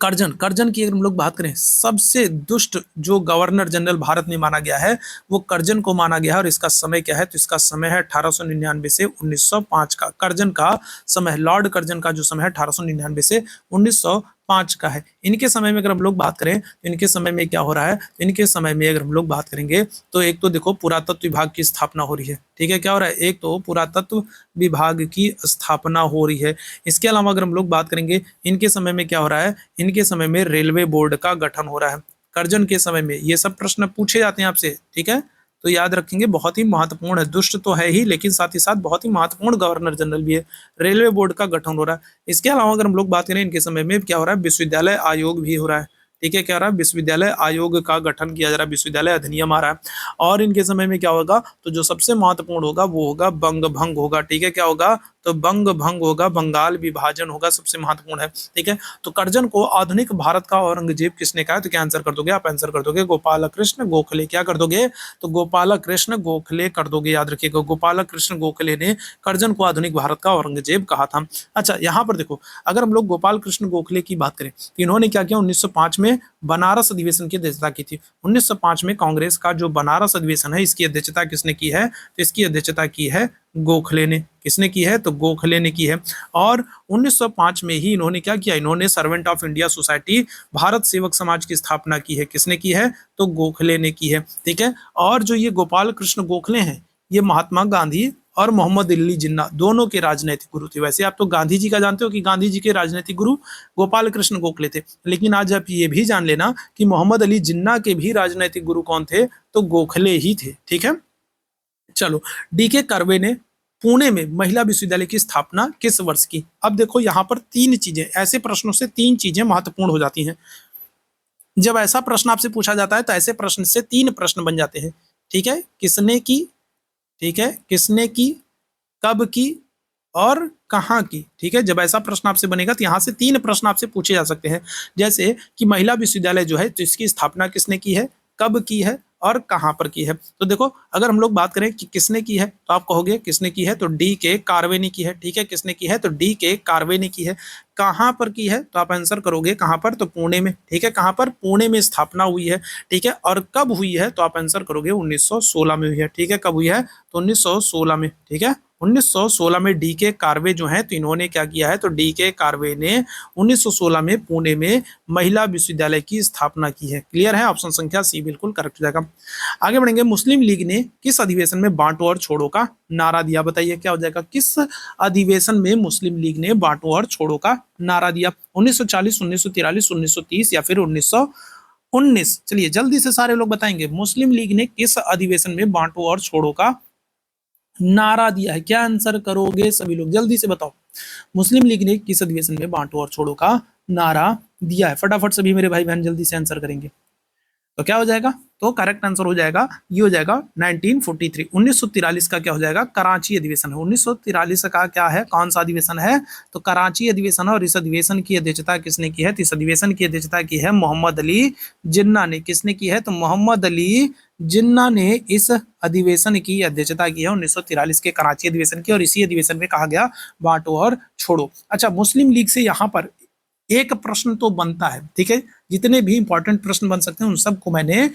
कर्जन की अगर हम लोग बात करें, सबसे दुष्ट जो गवर्नर जनरल भारत में माना गया है वो कर्जन को माना गया है। और इसका समय क्या है, तो इसका समय है 1899 से 1905 का। कर्जन का समय, लॉर्ड कर्जन का जो समय है 1899 से 1905 का है। इनके समय में अगर हम लोग बात करें तो इनके समय में क्या हो रहा है, इनके समय में अगर हम लोग बात करेंगे तो एक तो देखो पुरातत्व विभाग की स्थापना हो रही है। ठीक है, क्या हो रहा है, एक तो पुरातत्व विभाग की स्थापना हो रही है। इसके अलावा अगर हम लोग बात करेंगे इनके समय में क्या हो रहा है, इनके समय में रेलवे बोर्ड का गठन हो रहा है। कर्जन के समय में ये सब प्रश्न पूछे जाते हैं आपसे। ठीक है, तो याद रखेंगे, बहुत ही महत्वपूर्ण है। दुष्ट तो है ही, लेकिन साथ ही साथ बहुत ही महत्वपूर्ण गवर्नर जनरल भी है। रेलवे बोर्ड का गठन हो रहा है। इसके अलावा अगर हम लोग बात करें इनके समय में क्या हो रहा है, विश्वविद्यालय आयोग भी हो रहा है। ठीक है, क्या हो रहा है, विश्वविद्यालय आयोग का गठन किया जा रहा है, विश्वविद्यालय अधिनियम आ रहा है। और इनके समय में क्या होगा, तो जो सबसे महत्वपूर्ण होगा वो होगा बंग भंग होगा। ठीक है, क्या होगा, तो बंग भंग होगा, बंगाल विभाजन होगा, सबसे महत्वपूर्ण है। ठीक है, तो कर्जन को आधुनिक भारत का औरंगजेब किसने कहा, तो क्या आंसर कर दोगे आप, आंसर कर दोगे गोपाल कृष्ण गोखले। क्या कर दोगे, तो गोपाल कृष्ण गोखले कर दोगे। याद रखिएगा, गोपाल कृष्ण गोखले ने कर्जन को आधुनिक भारत का औरंगजेब कहा था। अच्छा, यहाँ पर देखो, अगर हम लोग गोपाल कृष्ण गोखले की बात करें तो इन्होंने क्या किया, 1905 में बनारस अधिवेशन की अध्यक्षता की थी। 1905 में कांग्रेस का जो बनारस अधिवेशन है इसकी अध्यक्षता किसने की है, तो इसकी अध्यक्षता की है गोखले ने। किसने की है, तो गोखले ने की है। और 1905 में ही इन्होंने क्या किया, इन्होंने servant of India society Bharat सेवक समाज की स्थापना की है। किसने की है, तो गोखले ने की है। ठीक है, और जो ये गोपाल कृष्ण गोखले हैं ये महात्मा गांधी और मोहम्मद अली जिन्ना दोनों के राजनीतिक गुरु थे। वैसे आप तो गांधी जी का जानते हो कि गांधी जी के राजनीतिक गुरु गोपाल कृष्ण गोखले थे, लेकिन आज आप ये भी जान लेना कि मोहम्मद अली जिन्ना के भी राजनीतिक गुरु कौन थे, तो गोखले ही थे। ठीक है, चलो, डीके कर्वे ने पुणे में महिला विश्वविद्यालय की स्थापना किस वर्ष की। अब देखो यहाँ पर तीन चीजें, ऐसे प्रश्नों से तीन चीजें महत्वपूर्ण हो जाती हैं। जब ऐसा प्रश्न आपसे पूछा जाता है तो ऐसे प्रश्न से तीन प्रश्न बन जाते हैं। ठीक है, किसने की, ठीक है, किसने की, कब की और कहाँ की। ठीक है, जब ऐसा प्रश्न आपसे बनेगा तो यहाँ से तीन प्रश्न आपसे पूछे जा सकते हैं। जैसे कि महिला विश्वविद्यालय जो है तो इसकी स्थापना किसने की है, कब की है और कहाँ पर की है। तो देखो, अगर हम लोग बात करें कि किसने की है तो आप कहोगे किसने की है, तो डी के कार्वे ने की है। ठीक है, किसने की है, तो डी के कार्वे ने की है। कहाँ पर की है, तो आप आंसर करोगे कहाँ पर, तो पुणे में। ठीक है, कहाँ पर, पुणे में स्थापना हुई है। ठीक है, और कब हुई है, तो आप आंसर करोगे 1916 में हुई है। ठीक है, कब हुई है, तो 1916 में। ठीक है, 1916 में डी के कार्वे जो है तो इन्होंने क्या किया है, तो डी के कार्वे ने 1916 में पुणे में महिला विश्वविद्यालय की स्थापना की है। क्लियर है, ऑप्शन संख्या सी बिल्कुल करेक्ट हो जाएगा। आगे बढ़ेंगे, मुस्लिम लीग ने किस अधिवेशन में बांटो और छोड़ो का नारा दिया। बताइए क्या हो जाएगा, किस अधिवेशन में मुस्लिम लीग ने बांटो और छोड़ो का नारा दिया। 1940, 1943, 1930 या फिर 1919। चलिए जल्दी से सारे लोग बताएंगे, मुस्लिम लीग ने किस अधिवेशन में बांटो और छोड़ो का नारा दिया है। क्या आंसर करोगे सभी लोग, जल्दी से बताओ। मुस्लिम लीग ने किस अधिवेशन में बांटो और छोड़ो का नारा दिया है। फटाफट सभी मेरे भाई बहन जल्दी से आंसर करेंगे। तो क्या हो जाएगा, तो करेक्ट आंसर हो जाएगा, ये हो जाएगा 1943। 1943 का क्या हो जाएगा, कराची अधिवेशन है। 1943 का क्या है, कौन सा अधिवेशन है, तो कराची अधिवेशन है। और इस अधिवेशन की अध्यक्षता किसने की है, तो इस अधिवेशन की अध्यक्षता की है मोहम्मद अली जिन्ना ने। किसने की है, तो मोहम्मद अली जिन्ना ने इस अधिवेशन की अध्यक्षता की है 1943 के कराची अधिवेशन की। और इसी अधिवेशन में कहा गया बांटो और छोड़ो। अच्छा, मुस्लिम लीग से यहाँ पर एक प्रश्न तो बनता है। ठीक है, जितने भी इंपॉर्टेंट प्रश्न बन सकते हैं उन सबको मैंने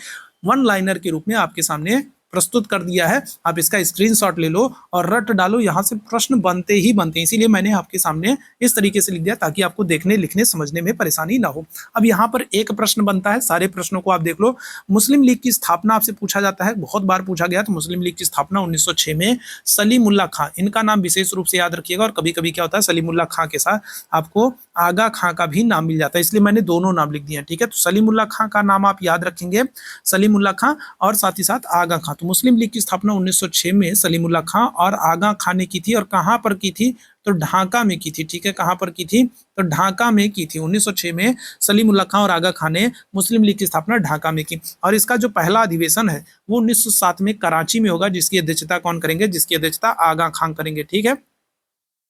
वन लाइनर के रूप में आपके सामने प्रस्तुत कर दिया है, आप इसका स्क्रीनशॉट ले लो और रट डालो, यहाँ से प्रश्न बनते ही बनते हैं, इसीलिए मैंने आपके सामने इस तरीके से लिख दिया ताकि आपको देखने लिखने समझने में परेशानी ना हो। अब यहाँ पर एक प्रश्न बनता है, सारे प्रश्नों को आप देख लो। मुस्लिम लीग की स्थापना आपसे पूछा जाता है, बहुत बार पूछा गया। तो मुस्लिम लीग की स्थापना 1906 में सलीमुल्लाह खां, इनका नाम विशेष रूप से याद रखिएगा। और कभी कभी क्या होता है, सलीमुल्लाह खां के साथ आपको आगा खां का भी नाम मिल जाता है, इसलिए मैंने दोनों नाम लिख दिए। ठीक है, तो सलीमुल्लाह खां का नाम आप याद रखेंगे, सलीमुल्लाह खां और साथ ही साथ आगा खां। तो मुस्लिम लीग की स्थापना 1906 में सलीमुल्लाह खां और आगा खां ने की थी। और कहाँ पर की थी, तो ढाका में की थी। ठीक है, कहाँ पर की थी, तो ढाका में की थी। 1906 में सलीमुल्लाह खां और आगा खां ने मुस्लिम लीग की स्थापना ढाका में की। और इसका जो पहला अधिवेशन है वो 1907 में कराची में होगा, जिसकी अध्यक्षता कौन करेंगे, जिसकी अध्यक्षता आगा खां करेंगे। ठीक है,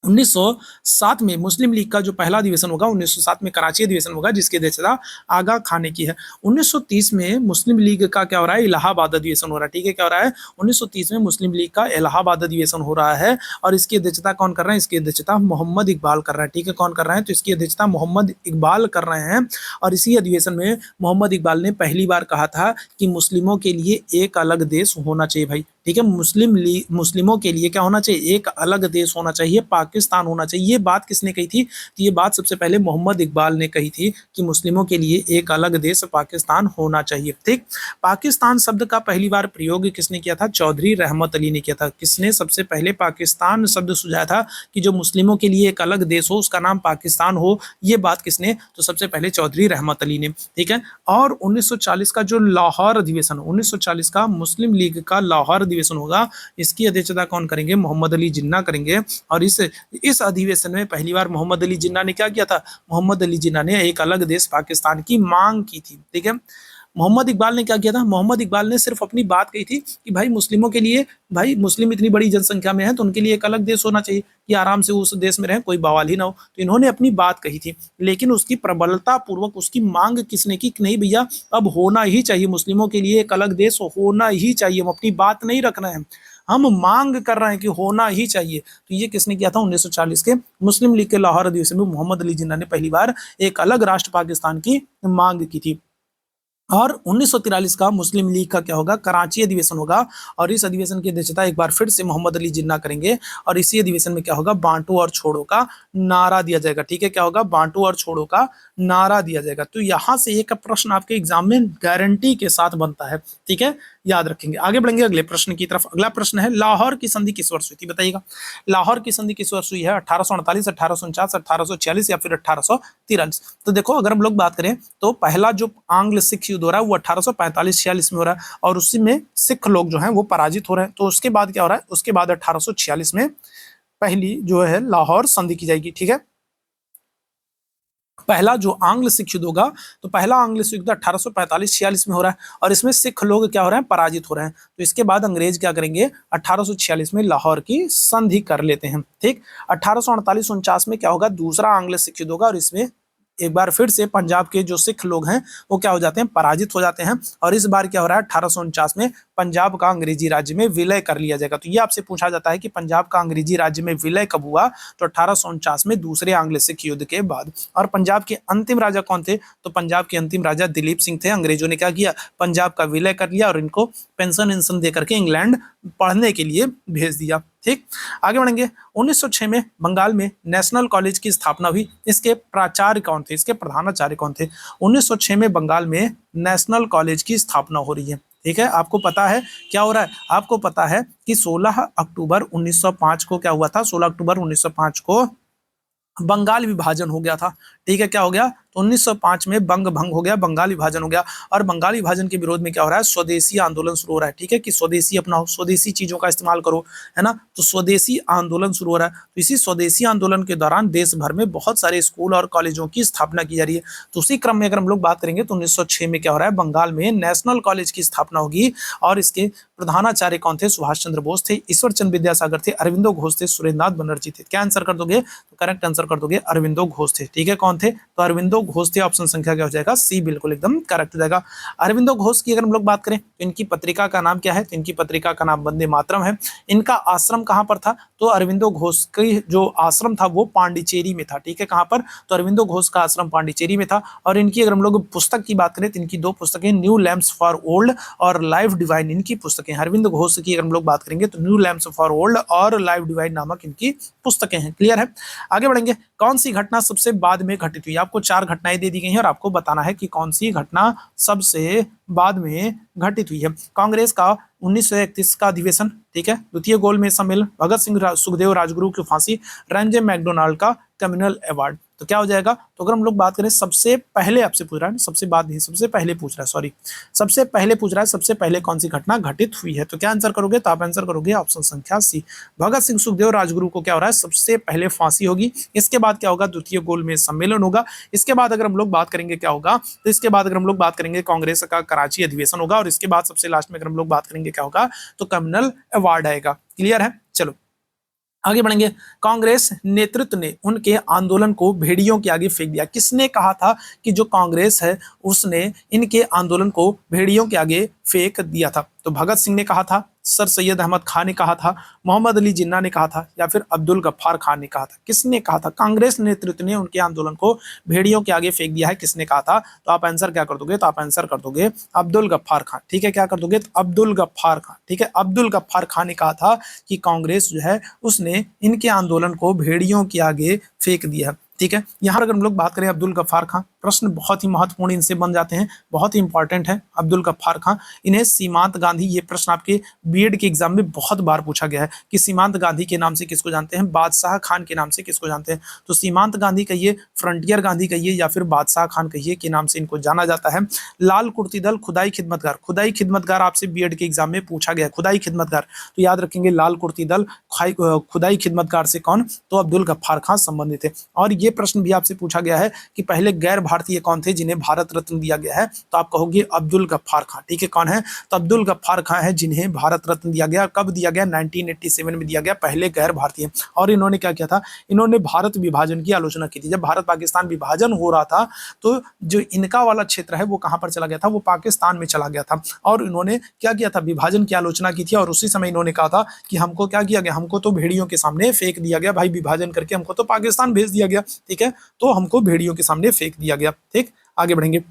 1907 में मुस्लिम लीग का जो पहला अधिवेशन होगा 1907 में कराची अधिवेशन होगा, जिसकी अध्यक्षता आगा खां ने की है। 1930 में मुस्लिम लीग का क्या हो रहा है, इलाहाबाद अधिवेशन हो रहा है। ठीक है, क्या हो रहा है, 1930 में मुस्लिम लीग का इलाहाबाद अधिवेशन हो रहा है और इसकी अध्यक्षता कौन कर रहे हैं, इसकी अध्यक्षता मोहम्मद इकबाल कर रहा है। ठीक है, कौन कर रहे हैं, तो इसकी अध्यक्षता मोहम्मद इकबाल कर रहे हैं। और इसी अधिवेशन में मोहम्मद इकबाल ने पहली बार कहा था कि मुस्लिमों के लिए एक अलग देश होना चाहिए भाई। ठीक है, मुस्लिमों के लिए क्या होना चाहिए, एक अलग देश होना चाहिए, पाकिस्तान होना चाहिए। ये बात किसने कही थी, तो ये बात सबसे पहले मोहम्मद इकबाल ने कही थी कि मुस्लिमों के लिए एक अलग देश पाकिस्तान होना चाहिए। ठीक, पाकिस्तान शब्द का पहली बार प्रयोग किसने किया था, चौधरी रहमत अली ने किया था। किसने सबसे पहले पाकिस्तान शब्द सुझाया था कि जो मुस्लिमों के लिए एक अलग देश हो उसका नाम पाकिस्तान हो, ये बात किसने, तो सबसे पहले चौधरी रहमत अली ने। ठीक है, और 1940 का जो लाहौर अधिवेशन, 1940 का मुस्लिम लीग का लाहौर अधिवेशन होगा, इसकी अध्यक्षता कौन करेंगे, मोहम्मद अली जिन्ना करेंगे। और इस अधिवेशन में पहली बार मोहम्मद अली जिन्ना ने क्या किया था, मोहम्मद अली जिन्ना ने एक अलग देश पाकिस्तान की मांग की थी। ठीक है, मोहम्मद इकबाल ने क्या किया था, मोहम्मद इकबाल ने सिर्फ अपनी बात कही थी कि भाई मुस्लिमों के लिए, भाई मुस्लिम इतनी बड़ी जनसंख्या में है तो उनके लिए एक अलग देश होना चाहिए कि आराम से उस देश में रहें, कोई बवाल ही ना हो। तो इन्होंने अपनी बात कही थी, लेकिन उसकी प्रबलता पूर्वक उसकी मांग किसने की, नहीं भैया अब होना ही चाहिए, मुस्लिमों के लिए एक अलग देश होना ही चाहिए, हम अपनी बात नहीं रखना है, हम मांग कर रहे हैं कि होना ही चाहिए। तो ये किसने किया था, 1940 के मुस्लिम लीग के लाहौर अधिवेशन में मोहम्मद अली जिन्ना ने पहली बार एक अलग राष्ट्र पाकिस्तान की मांग की थी। और 1943 का मुस्लिम लीग का क्या होगा, कराची अधिवेशन होगा और इस अधिवेशन की अध्यक्षता एक बार फिर से मोहम्मद अली जिन्ना करेंगे। और इसी अधिवेशन में क्या होगा, बांटो और छोड़ो का नारा दिया जाएगा। ठीक है, क्या होगा, बांटो और छोड़ो का नारा दिया जाएगा। तो यहां से एक प्रश्न आपके एग्जाम में गारंटी के साथ बनता है। ठीक है, याद रखेंगे। आगे बढ़ेंगे अगले प्रश्न की तरफ। अगला प्रश्न है, लाहौर की संधि किस वर्ष हुई थी, बताइएगा। लाहौर की संधि किस वर्ष हुई है, 1848, 1849, 1846 या फिर 1843। तो देखो, अगर हम लोग बात करें तो पहला जो आंग्ल सिख युद्ध हो रहा है वो 1845-46 में हो रहा है और उसी में सिख लोग जो हैं वो पराजित हो रहे हैं। तो उसके बाद क्या हो रहा है, उसके बाद 1846 में पहली जो है लाहौर संधि की जाएगी। ठीक है, पहला जो आंग्ल सिख युद्ध होगा, तो पहला आंग्ल सिख युद्ध 1845-46 में हो रहा है और इसमें सिख लोग क्या हो रहे हैं, पराजित हो रहे हैं। तो इसके बाद अंग्रेज क्या करेंगे, 1846 में लाहौर की संधि कर लेते हैं। ठीक, 1848-49 में क्या होगा, दूसरा आंग्ल सिख युद्ध होगा और इसमें एक बार फिर से पंजाब के जो सिख लोग हैं वो क्या हो जाते हैं, पराजित हो जाते हैं। और इस बार क्या हो रहा है, 1849 में पंजाब का अंग्रेजी राज्य में विलय कर लिया जाएगा। तो ये आपसे पूछा जाता है कि पंजाब का अंग्रेजी राज्य में विलय कब हुआ, तो 1849 में दूसरे आंग्ल सिख युद्ध के बाद। और पंजाब के अंतिम राजा कौन थे, तो पंजाब के अंतिम राजा दिलीप सिंह थे। अंग्रेजों ने क्या किया, पंजाब का विलय कर लिया और इनको पेंशन इंशन दे करके इंग्लैंड पढ़ने के लिए भेज दिया। ठीक, आगे बढ़ेंगे। 1906 में बंगाल में नेशनल कॉलेज की स्थापना हुई। इसके प्राचार्य कौन थे, इसके प्रधानाचार्य कौन थे। 1906 में बंगाल में नेशनल कॉलेज की स्थापना हो रही है। ठीक है, आपको पता है क्या हो रहा है, आपको पता है कि 16 अक्टूबर 1905 को क्या हुआ था, 16 अक्टूबर 1905 को बंगाल विभाजन हो गया था। ठीक है, क्या हो गया, तो 1905 में बंग भंग हो गया, बंगाल विभाजन हो गया। और बंगाल विभाजन के विरोध में क्या हो रहा है, स्वदेशी आंदोलन शुरू हो रहा है। ठीक है, कि स्वदेशी अपनाओ, स्वदेशी चीजों का इस्तेमाल करो, है ना। तो स्वदेशी आंदोलन शुरू हो रहा है। तो इसी स्वदेशी आंदोलन के दौरान देश भर में बहुत सारे स्कूल और कॉलेजों की स्थापना की जा रही है। तो उसी क्रम में अगर हम लोग बात करेंगे तो 1906 में क्या हो रहा है, बंगाल में नेशनल कॉलेज की स्थापना होगी और इसके प्रधानाचार्य कौन थे, सुभाष चंद्र बोस थे, ईश्वर चंद्र विद्यासागर थे, अरविंदो घोष थे, सुरेंद्रनाथ बनर्जी थे। क्या आंसर कर दोगे, तो करेक्ट आंसर कर दोगे अरविंदो घोष थे। ठीक है, कौन थे, तो अरविंदो अरविंदो घोष थे। ऑप्शन संख्या क्या हो जाएगा, सी बिल्कुल एकदम करेक्ट हो जाएगा। अरविंदो घोष की अगर हम लोग बात करें तो इनकी पत्रिका का नाम क्या है, तो इनकी पत्रिका का नाम वंदे मातरम है। इनका आश्रम कहां पर था, तो अरविंदो घोष की जो आश्रम था वो पांडिचेरी में था। ठीक है, कहां पर, तो अरविंदो घोष का आश्रम पांडिचेरी में था। और इनकी अगर हम लोग पुस्तक की बात करें तो इनकी दो पुस्तकें, न्यू लैम्प्स फॉर ओल्ड और लाइफ डिवाइन, इनकी पुस्तकें। अरविंद घोष की अगर हम लोग बात करेंगे तो न्यू लैम्प्स फॉर ओल्ड और लाइफ डिवाइन नामक इनकी पुस्तकें हैं। क्लियर है, आगे बढ़ेंगे। कौन सी घटना सबसे बाद में घटित हुई, आपको 4 घटनाएं दे दी गई हैं और आपको बताना है कि कौन सी घटना सबसे बाद में घटित हुई है। कांग्रेस का 1931 का अधिवेशन, ठीक है, द्वितीय गोलमेज सम्मेलन, भगत सिंह सुखदेव राजगुरु की फांसी, रंजन मैकडोनाल्ड का कम्युनल अवार्ड। तो क्या हो जाएगा, तो अगर हम लोग बात करें सबसे पहले, आपसे पूछ रहा है, सबसे बाद नहीं, सबसे पहले पूछ रहा है, सॉरी, सबसे पहले पूछ रहा है सबसे पहले कौन सी घटना घटित हुई है। तो क्या आंसर करोगे, तो आप आंसर करोगे ऑप्शन संख्या सी, भगत सिंह सुखदेव राजगुरु को क्या हो रहा है, सबसे पहले फांसी होगी। इसके बाद क्या होगा, द्वितीय गोलमेज सम्मेलन होगा। इसके बाद अगर हम लोग बात करेंगे क्या होगा, तो इसके बाद अगर हम लोग बात करेंगे कांग्रेस का कराची अधिवेशन होगा। और इसके बाद सबसे लास्ट में अगर हम लोग बात करेंगे क्या होगा, तो कम्युनल अवार्ड आएगा। क्लियर है, चलो आगे बढ़ेंगे। कांग्रेस नेतृत्व ने उनके आंदोलन को भेड़ियों के आगे फेंक दिया। किसने कहा था कि जो कांग्रेस है उसने इनके आंदोलन को भेड़ियों के आगे फेंक दिया था, तो भगत सिंह ने कहा था, सर सैयद अहमद खान ने कहा था, मोहम्मद अली जिन्ना ने कहा था, या फिर अब्दुल गफ्फार खान ने कहा था। किसने कहा था, कांग्रेस नेतृत्व ने उनके आंदोलन को भेड़ियों के आगे फेंक दिया है, किसने कहा था, तो आप आंसर क्या कर दोगे, तो आप आंसर कर दोगे अब्दुल गफ्फार खान। ठीक है, क्या कर दोगे, तो अब्दुल गफ्फार खान। ठीक है, अब्दुल गफ्फार खान ने कहा था कि कांग्रेस जो है उसने इनके आंदोलन को भेड़ियों के आगे फेंक दिया। ठीक है, यहां अगर हम लोग बात करें अब्दुल गफ्फार खान, प्रश्न बहुत ही महत्वपूर्ण इनसे बन जाते हैं, बहुत ही इंपॉर्टेंट है अब्दुल गफ्फार खान। इन्हें सीमांत गांधी, ये प्रश्न आपके बीएड के एग्जाम में बहुत बार पूछा गया है कि सीमांत गांधी के नाम से किसको जानते हैं, बादशाह खान के नाम से किसको जानते हैं। तो सीमांत गांधी कहिए, फ्रंटियर गांधी कहिए, या फिर बादशाह खान कहिए, के नाम से इनको जाना जाता है। लाल कुर्ती दल, खुदाई खिदमतगार, खुदाई खिदमतगार आपसे बीएड के एग्जाम में पूछा गया, खुदाई खिदमतगार, तो याद रखेंगे लाल कुर्ती दल, खुदाई खिदमतगार से कौन, तो अब्दुल गफ्फार खान संबंधित है। और ये प्रश्न भी आपसे पूछा गया है कि पहले गैर भारतीय कौन थे जिन्हें भारत रत्न दिया गया है, तो आप कहोगे अब्दुल गफ्फार खान। ठीक है, कौन है, तो अब्दुल गफ्फार खान है जिन्हें भारत रत्न दिया गया। कब दिया गया, 1987 में दिया गया, पहले गैर भारतीय। और इन्होंने क्या किया था, इन्होंने भारत विभाजन की आलोचना की थी। जब भारत पाकिस्तान विभाजन हो रहा था तो जो इनका वाला क्षेत्र है वो कहां पर चला गया था, वो पाकिस्तान में चला गया था। और इन्होंने क्या किया था, विभाजन की आलोचना की थी। और उसी समय इन्होंने कहा था कि हमको क्या किया गया, हमको तो भेड़ियों के सामने फेंक दिया गया, भाई विभाजन करके हमको तो पाकिस्तान भेज दिया गया। ठीक है, तो हमको भेड़ियों के सामने फेंक दिया गया। ठीक, आगे बढ़ेंगे।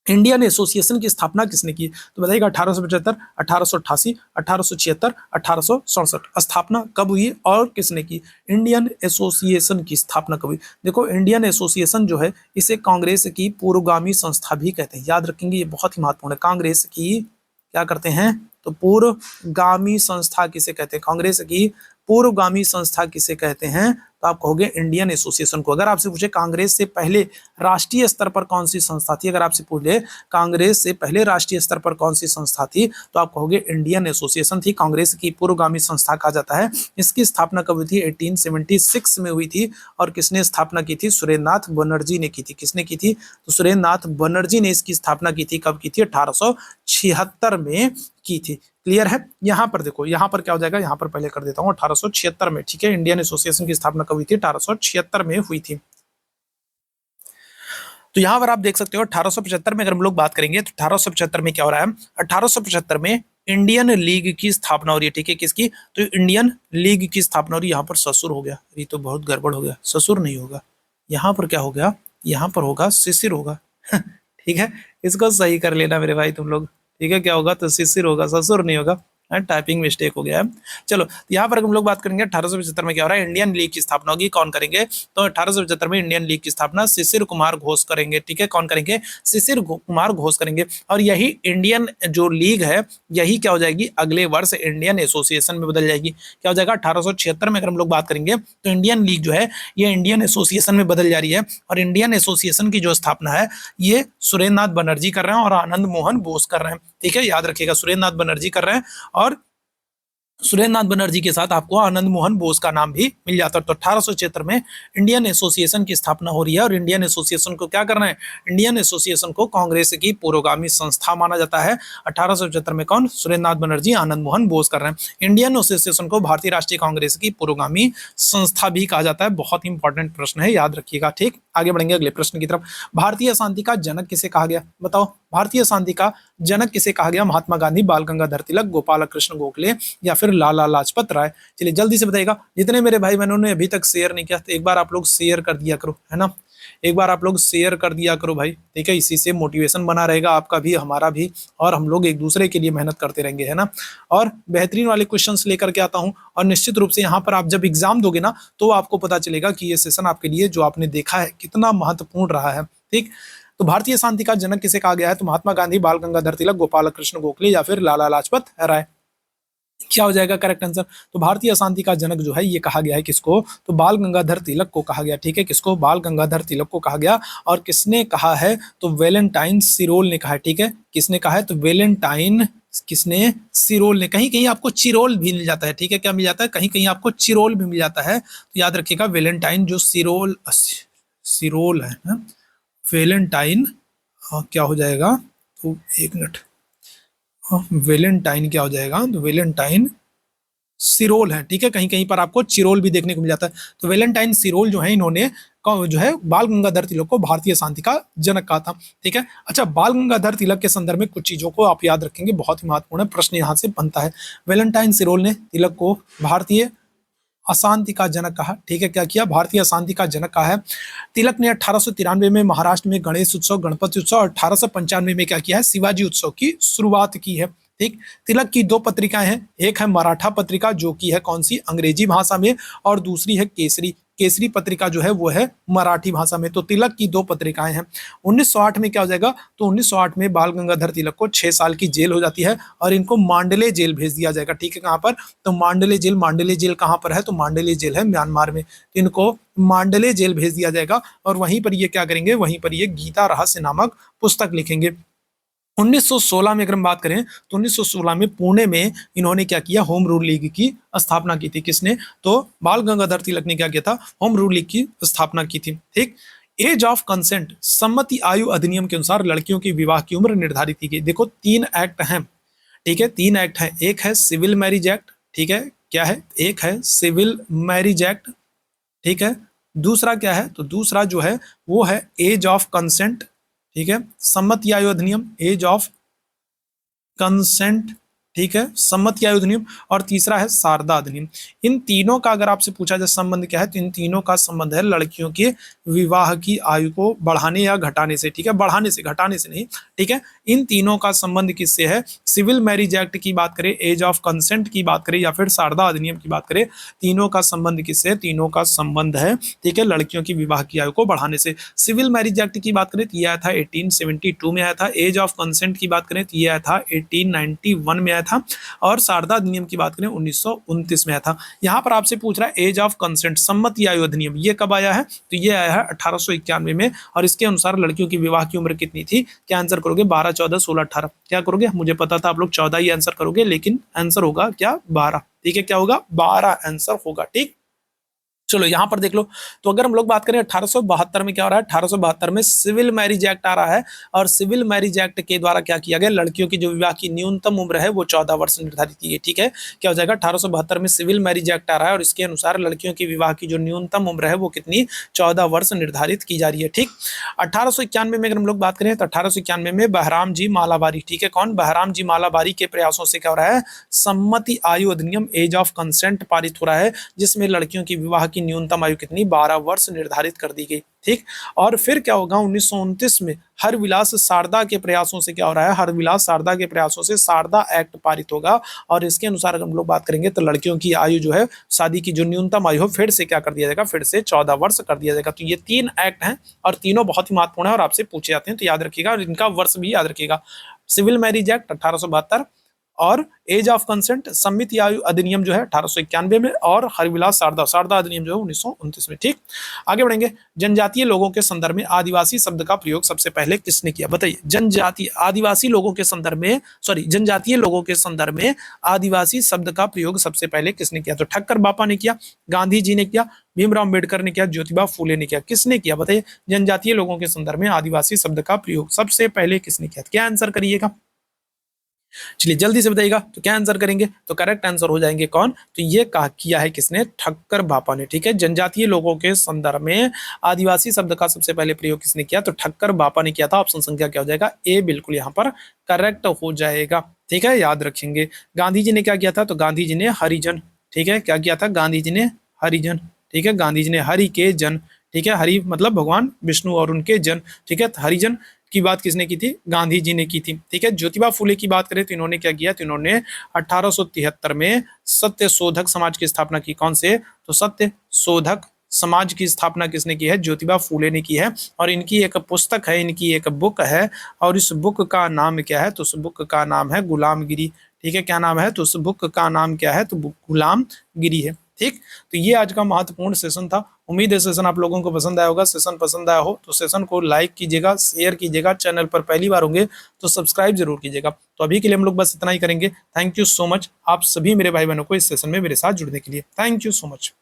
इंडियन एसोसिएशन की स्थापना किसने की, तो बताइएगा 1875, 1888, 1876, 1867। स्थापना कब हुई और किसने की, इंडियन एसोसिएशन की स्थापना कब हुई। देखो इंडियन एसोसिएशन जो है इसे कांग्रेस की पूर्वगामी संस्था भी कहते हैं, याद रखेंगे, ये बहुत ही महत्वपूर्ण है। कांग्रेस की क्या करते हैं, तो पूर्वगामी संस्था किसे कहते हैं, कांग्रेस की पूर्वगामी संस्था किसे कहते हैं, तो आप कहोगे इंडियन एसोसिएशन को। अगर आपसे पूछे कांग्रेस से पहले राष्ट्रीय स्तर पर कौन सी संस्था थी, अगर आपसे पूछ ले कांग्रेस से पहले राष्ट्रीय स्तर पर कौन सी संस्था थी, तो आप कहोगे इंडियन एसोसिएशन थी, कांग्रेस की पूर्वगामी संस्था कहा जाता है। इसकी स्थापना कब हुई थी, 1876 में हुई थी। और किसने स्थापना की थी, सुरेंद्रनाथ बनर्जी ने की थी। किसने की थी, तो सुरेंद्रनाथ बनर्जी ने इसकी स्थापना की थी। कब की थी, 1876 में की थी। क्लियर है, यहां पर देखो, यहां पर क्या हो जाएगा, यहां पर पहले कर देता हूं 1876 में। ठीक है, इंडियन एसोसिएशन की स्थापना कब हुई थी, 1876 में हुई थी। तो यहां पर आप देख सकते हो 1875 में अगर हम लोग बात करेंगे तो 1875 में क्या हो रहा है, 1875 में इंडियन लीग की स्थापना हो रही है। ठीक है, किसकी, तो इंडियन लीग की स्थापना हो रही है। यहाँ पर ससुर हो गया, ये तो बहुत गड़बड़ हो गया, ससुर नहीं होगा, यहाँ पर क्या हो गया, यहाँ पर होगा शिशिर होगा। ठीक है, इसको सही कर लेना मेरे भाई तुम लोग। ठीक है, क्या होगा, तो शिशिर होगा, ससुर नहीं होगा, टाइपिंग मिस्टेक हो गया है। चलो यहाँ पर हम लोग बात करेंगे 1875 में क्या हो रहा है, इंडियन लीग की स्थापना होगी। कौन करेंगे, तो 1875 में इंडियन लीग की स्थापना शिशिर कुमार घोष करेंगे। ठीक है, कौन करेंगे, शिशिर कुमार घोष करेंगे। और यही इंडियन जो लीग है यही क्या हो जाएगी, अगले वर्ष इंडियन एसोसिएशन में बदल जाएगी। क्या हो जाएगा, 1876 में अगर हम लोग बात करेंगे तो इंडियन लीग जो है ये इंडियन एसोसिएशन में बदल जा रही है। और इंडियन एसोसिएशन की जो स्थापना है ये सुरेंद्रनाथ बनर्जी कर रहे हैं और आनंद मोहन बोस कर रहे हैं। ठीक है, याद रखिएगा, सुरेंद्रनाथ बनर्जी कर रहे हैं और सुरेंद्र नाथ बनर्जी के साथ आपको आनंद मोहन बोस का नाम भी मिल जाता है। तो 1876 में इंडियन एसोसिएशन की स्थापना हो रही है और इंडियन एसोसिएशन को क्या करना है, इंडियन एसोसिएशन को कांग्रेस की पुरोगामी संस्था माना जाता है। 1875 में कौन, सुरेंद्र नाथ बनर्जी, आनंद मोहन बोस कर रहे हैं। इंडियन एसोसिएशन को भारतीय राष्ट्रीय कांग्रेस की पुरोगामी संस्था भी कहा जाता है। बहुत इंपॉर्टेंट प्रश्न है, याद रखिएगा। ठीक, आगे बढ़ेंगे अगले प्रश्न की तरफ। भारतीय शांति का जनक किसे कहा गया, बताओ भारतीय शांति का जनक किसे कहा गया? महात्मा गांधी, बाल गंगाधर तिलक, गोपाल कृष्ण गोखले या फिर लाला लाजपत राय? चलिए जल्दी से बताइएगा। जितने मेरे भाई बहनों ने अभी तक शेयर नहीं किया तो एक बार आप लोग शेयर कर दिया करो, है ना, एक बार आप लोग शेयर कर दिया करो भाई, ठीक है। इसी से मोटिवेशन बना रहेगा आपका भी, हमारा भी, और हम लोग एक दूसरे के लिए मेहनत करते रहेंगे, है ना। और बेहतरीन वाले क्वेश्चंस लेकर के आता हूं और निश्चित रूप से यहाँ पर आप जब एग्जाम दोगे ना तो आपको पता चलेगा कि ये सेशन आपके लिए जो आपने देखा है कितना महत्वपूर्ण रहा है। ठीक, तो भारतीय शांति का जनक किसे कहा गया है? तो महात्मा गांधी, बाल गंगाधर तिलक, गोपाल कृष्ण गोखले या फिर लाला लाजपत राय? क्या हो जाएगा करेक्ट आंसर? तो भारतीय शांति का जनक जो है ये कहा गया है किसको? तो बाल गंगाधर तिलक को कहा गया। ठीक है, किसको? बाल गंगाधर तिलक को कहा गया। और किसने कहा है? तो वेलेंटाइन सिरोल ने कहा है। ठीक है, किसने कहा है? तो वेलेंटाइन, किसने? सिरोल ने। कहीं कहीं आपको चिरोल भी मिल जाता है। ठीक है, क्या मिल जाता है? कहीं कहीं आपको चिरोल भी मिल जाता है। तो याद रखिएगा वेलेंटाइन जो सिरोल सिरोल है ना? वेलेंटाइन, हाँ क्या हो जाएगा? तो एक मिनट, हाँ वेलेंटाइन क्या हो जाएगा? तो वेलेंटाइन सिरोल है। ठीक है, कहीं कहीं पर आपको चिरोल भी देखने को मिल जाता है। तो वेलेंटाइन सिरोल जो है इन्होंने जो है बाल गंगाधर तिलक को भारतीय शांति का जनक कहा था। ठीक है, अच्छा बाल गंगाधर तिलक के संदर्भ में कुछ चीजों को आप याद रखेंगे, बहुत ही महत्वपूर्ण है, प्रश्न यहाँ से बनता है। वेलेंटाइन सिरोल ने तिलक को भारतीय अशांति का जनक कहा। ठीक है, क्या किया? भारतीय अशांति का जनक कहा है। तिलक ने 1893 में महाराष्ट्र में गणेश उत्सव, गणपति उत्सव और 1895 में क्या किया है? शिवाजी उत्सव की शुरुआत की है। ठीक, तिलक की दो पत्रिकाएं हैं, एक है मराठा पत्रिका जो कि है कौन सी? अंग्रेजी भाषा में, और दूसरी है केसरी। केसरी पत्रिका जो है वो है मराठी भाषा में। तो तिलक की दो पत्रिकाएं हैं। 1908 में क्या हो जाएगा? तो 1908 में बाल गंगाधर तिलक को 6 साल की जेल हो जाती है और इनको मांडले जेल भेज दिया जाएगा। ठीक है, कहाँ पर? तो मांडले जेल। मांडले जेल कहाँ पर है? तो मांडले जेल है म्यांमार में। इनको मांडले जेल भेज दिया जाएगा और वहीं पर ये क्या करेंगे? वहीं पर ये गीता रहस्य नामक पुस्तक लिखेंगे। 1916 में अगर हम बात करें तो 1916 में पुणे में इन्होंने क्या किया? होम रूल लीग की स्थापना की थी। किसने? तो बाल गंगाधर तिलक ने क्या किया था? होम रूल लीग की स्थापना की थी। ठीक, एज ऑफ कंसेंट, सम्मति आयु अधिनियम के अनुसार लड़कियों की विवाह की उम्र निर्धारित की गई। देखो 3 एक्ट हैं। ठीक है, 3 एक्ट हैं। एक है सिविल मैरिज एक्ट, ठीक है, क्या है? एक है सिविल मैरिज एक्ट, ठीक है। दूसरा क्या है? तो दूसरा जो है वो है एज ऑफ कंसेंट, ठीक है, सम्मति आयु अधिनियम, एज ऑफ कंसेंट, ठीक है, सम्मति आयु अधिनियम। और तीसरा है शारदा अधिनियम। इन तीनों का अगर आपसे पूछा जाए संबंध क्या है, तो इन तीनों का संबंध है लड़कियों के विवाह की आयु को बढ़ाने या घटाने से। ठीक है, बढ़ाने से, घटाने से नहीं। ठीक है, इन तीनों का संबंध किससे है? सिविल मैरिज एक्ट की बात करें, एज ऑफ कंसेंट की बात करें या फिर शारदा अधिनियम की बात करें, तीनों का संबंध किससे है? तीनों का संबंध है, ठीक है, लड़कियों की विवाह की आयु को बढ़ाने से। सिविल मैरिज एक्ट की बात करें तो यह आया था 1872 में आया था। एज ऑफ कंसेंट की बात करें तो यह आया था 1891 में आया था। और शारदा अधिनियम की बात करें 1929 में आया था। यहां पर आपसे पूछ रहा है एज ऑफ कंसेंट, सम्मति आयु अधिनियम, ये कब आया है? तो ये आया है 1891 में। और इसके अनुसार लड़कियों की विवाह की उम्र कितनी थी? क्या आंसर करोगे? 12, 14, 16, 18। क्या करोगे? मुझे पता था आप लोग 14 ही आंसर करोगे, लेकिन आंसर होगा क्या? 12। ठीक है, क्या होगा? 12 आंसर होगा। ठीक, चलो यहां पर देख लो। तो अगर हम लोग बात करें 1872 में क्या हो रहा है? 1872 में सिविल मैरिज एक्ट आ रहा है और सिविल मैरिज एक्ट के द्वारा क्या किया गया? लड़कियों की जो विवाह की न्यूनतम उम्र है वो 14 वर्ष निर्धारित की गई। ठीक है, क्या हो जाएगा? 1872 में सिविल मैरिज एक्ट आ रहा है और इसके अनुसार लड़कियों की विवाह की जो न्यूनतम उम्र है वो कितनी? 14 वर्ष निर्धारित की जा रही है। ठीक, 1891 में अगर हम लोग बात करें तो 1891 में बहराम जी मालाबारी, ठीक है, कौन? बहराम जी मालाबारी के प्रयासों से क्या हो रहा है? सम्मति आयु अधिनियम, एज ऑफ कंसेंट पारित हो रहा है, जिसमें लड़कियों की विवाह की न्यूनतम आयु कितनी? 12 वर्ष निर्धारित कर दी गई। ठीक, और फिर क्या होगा? 1929 में हरविलास शारदा के प्रयासों से क्या हो रहा है? हरविलास शारदा के प्रयासों से शारदा एक्ट पारित होगा और इसके अनुसार अगर हम लोग बात करेंगे तो लड़कियों की आयु जो है, शादी की जो न्यूनतम आयु हो, फिर से क्या कर दिया जाएगा? फिर से 14 वर्ष कर दिया जाएगा। तो ये 3 एक्ट हैं और तीनों बहुत ही महत्वपूर्ण है और आपसे पूछे जाते हैं, तो याद रखिएगा और इनका वर्ष भी याद रखिएगा। सिविल मैरिज एक्ट 1872, और एज ऑफ कंसेंट सम्मित आयु अधिनियम जो है 1891 में, और हरिविलास सारदा अधिनियम जो है 1929 में। ठीक, आगे बढ़ेंगे। जनजातीय लोगों के संदर्भ में आदिवासी शब्द का प्रयोग सबसे पहले किसने किया? बताइए। जनजातीय आदिवासी लोगों के संदर्भ में, सॉरी, जनजातीय लोगों के संदर्भ में आदिवासी शब्द का प्रयोग सबसे पहले किसने किया? तो ठक्कर बापा ने किया, गांधी जी ने किया, भीमराव अम्बेडकर ने किया, ज्योतिबा फूले ने किया। किसने किया बताइए? जनजातीय लोगों के संदर्भ में आदिवासी शब्द का प्रयोग सबसे पहले किसने किया? क्या आंसर करिएगा? चलिए जल्दी से बताइएगा। तो क्या आंसर करेंगे? तो करेक्ट आंसर हो जाएंगे कौन? तो ये कहा किया है किसने? ठक्कर बापा ने। ठीक है, जनजातीय लोगों के संदर्भ में आदिवासी शब्द का सबसे पहले प्रयोग किसने किया? तो ठक्कर बापा ने किया था। ऑप्शन संख्या क्या हो जाएगा? ए बिल्कुल यहाँ पर करेक्ट हो जाएगा। ठीक है, याद रखेंगे। गांधी जी ने क्या किया था? तो गांधी जी ने हरिजन, ठीक है, क्या किया था? गांधी जी ने हरिजन, ठीक है, गांधी जी ने हरि के जन, ठीक है, हरि मतलब भगवान विष्णु और उनके जन, ठीक है, हरिजन की बात किसने की थी? गांधी जी ने की थी। ठीक है, ज्योतिबा फूले की बात करें तो इन्होंने क्या किया? तो इन्होंने 1873 में सत्य शोधक समाज की स्थापना की। कौन से? तो सत्य शोधक समाज की स्थापना किसने की है? ज्योतिबा फूले ने की है। और इनकी एक पुस्तक है, इनकी एक बुक है, और इस बुक का नाम क्या है? तो उस बुक का नाम है गुलामगिरी। ठीक है, क्या नाम है? तो उस बुक का नाम क्या है? तो गुलामगिरी है। ठीक, तो ये आज का महत्वपूर्ण सेशन था। उम्मीद है सेशन आप लोगों को पसंद आया होगा। सेशन पसंद आया हो तो सेशन को लाइक कीजिएगा, शेयर कीजिएगा। चैनल पर पहली बार होंगे तो सब्सक्राइब जरूर कीजिएगा। तो अभी के लिए हम लोग बस इतना ही करेंगे। थैंक यू सो मच आप सभी मेरे भाई बहनों को इस सेशन में मेरे साथ जुड़ने के लिए। Thank you so much.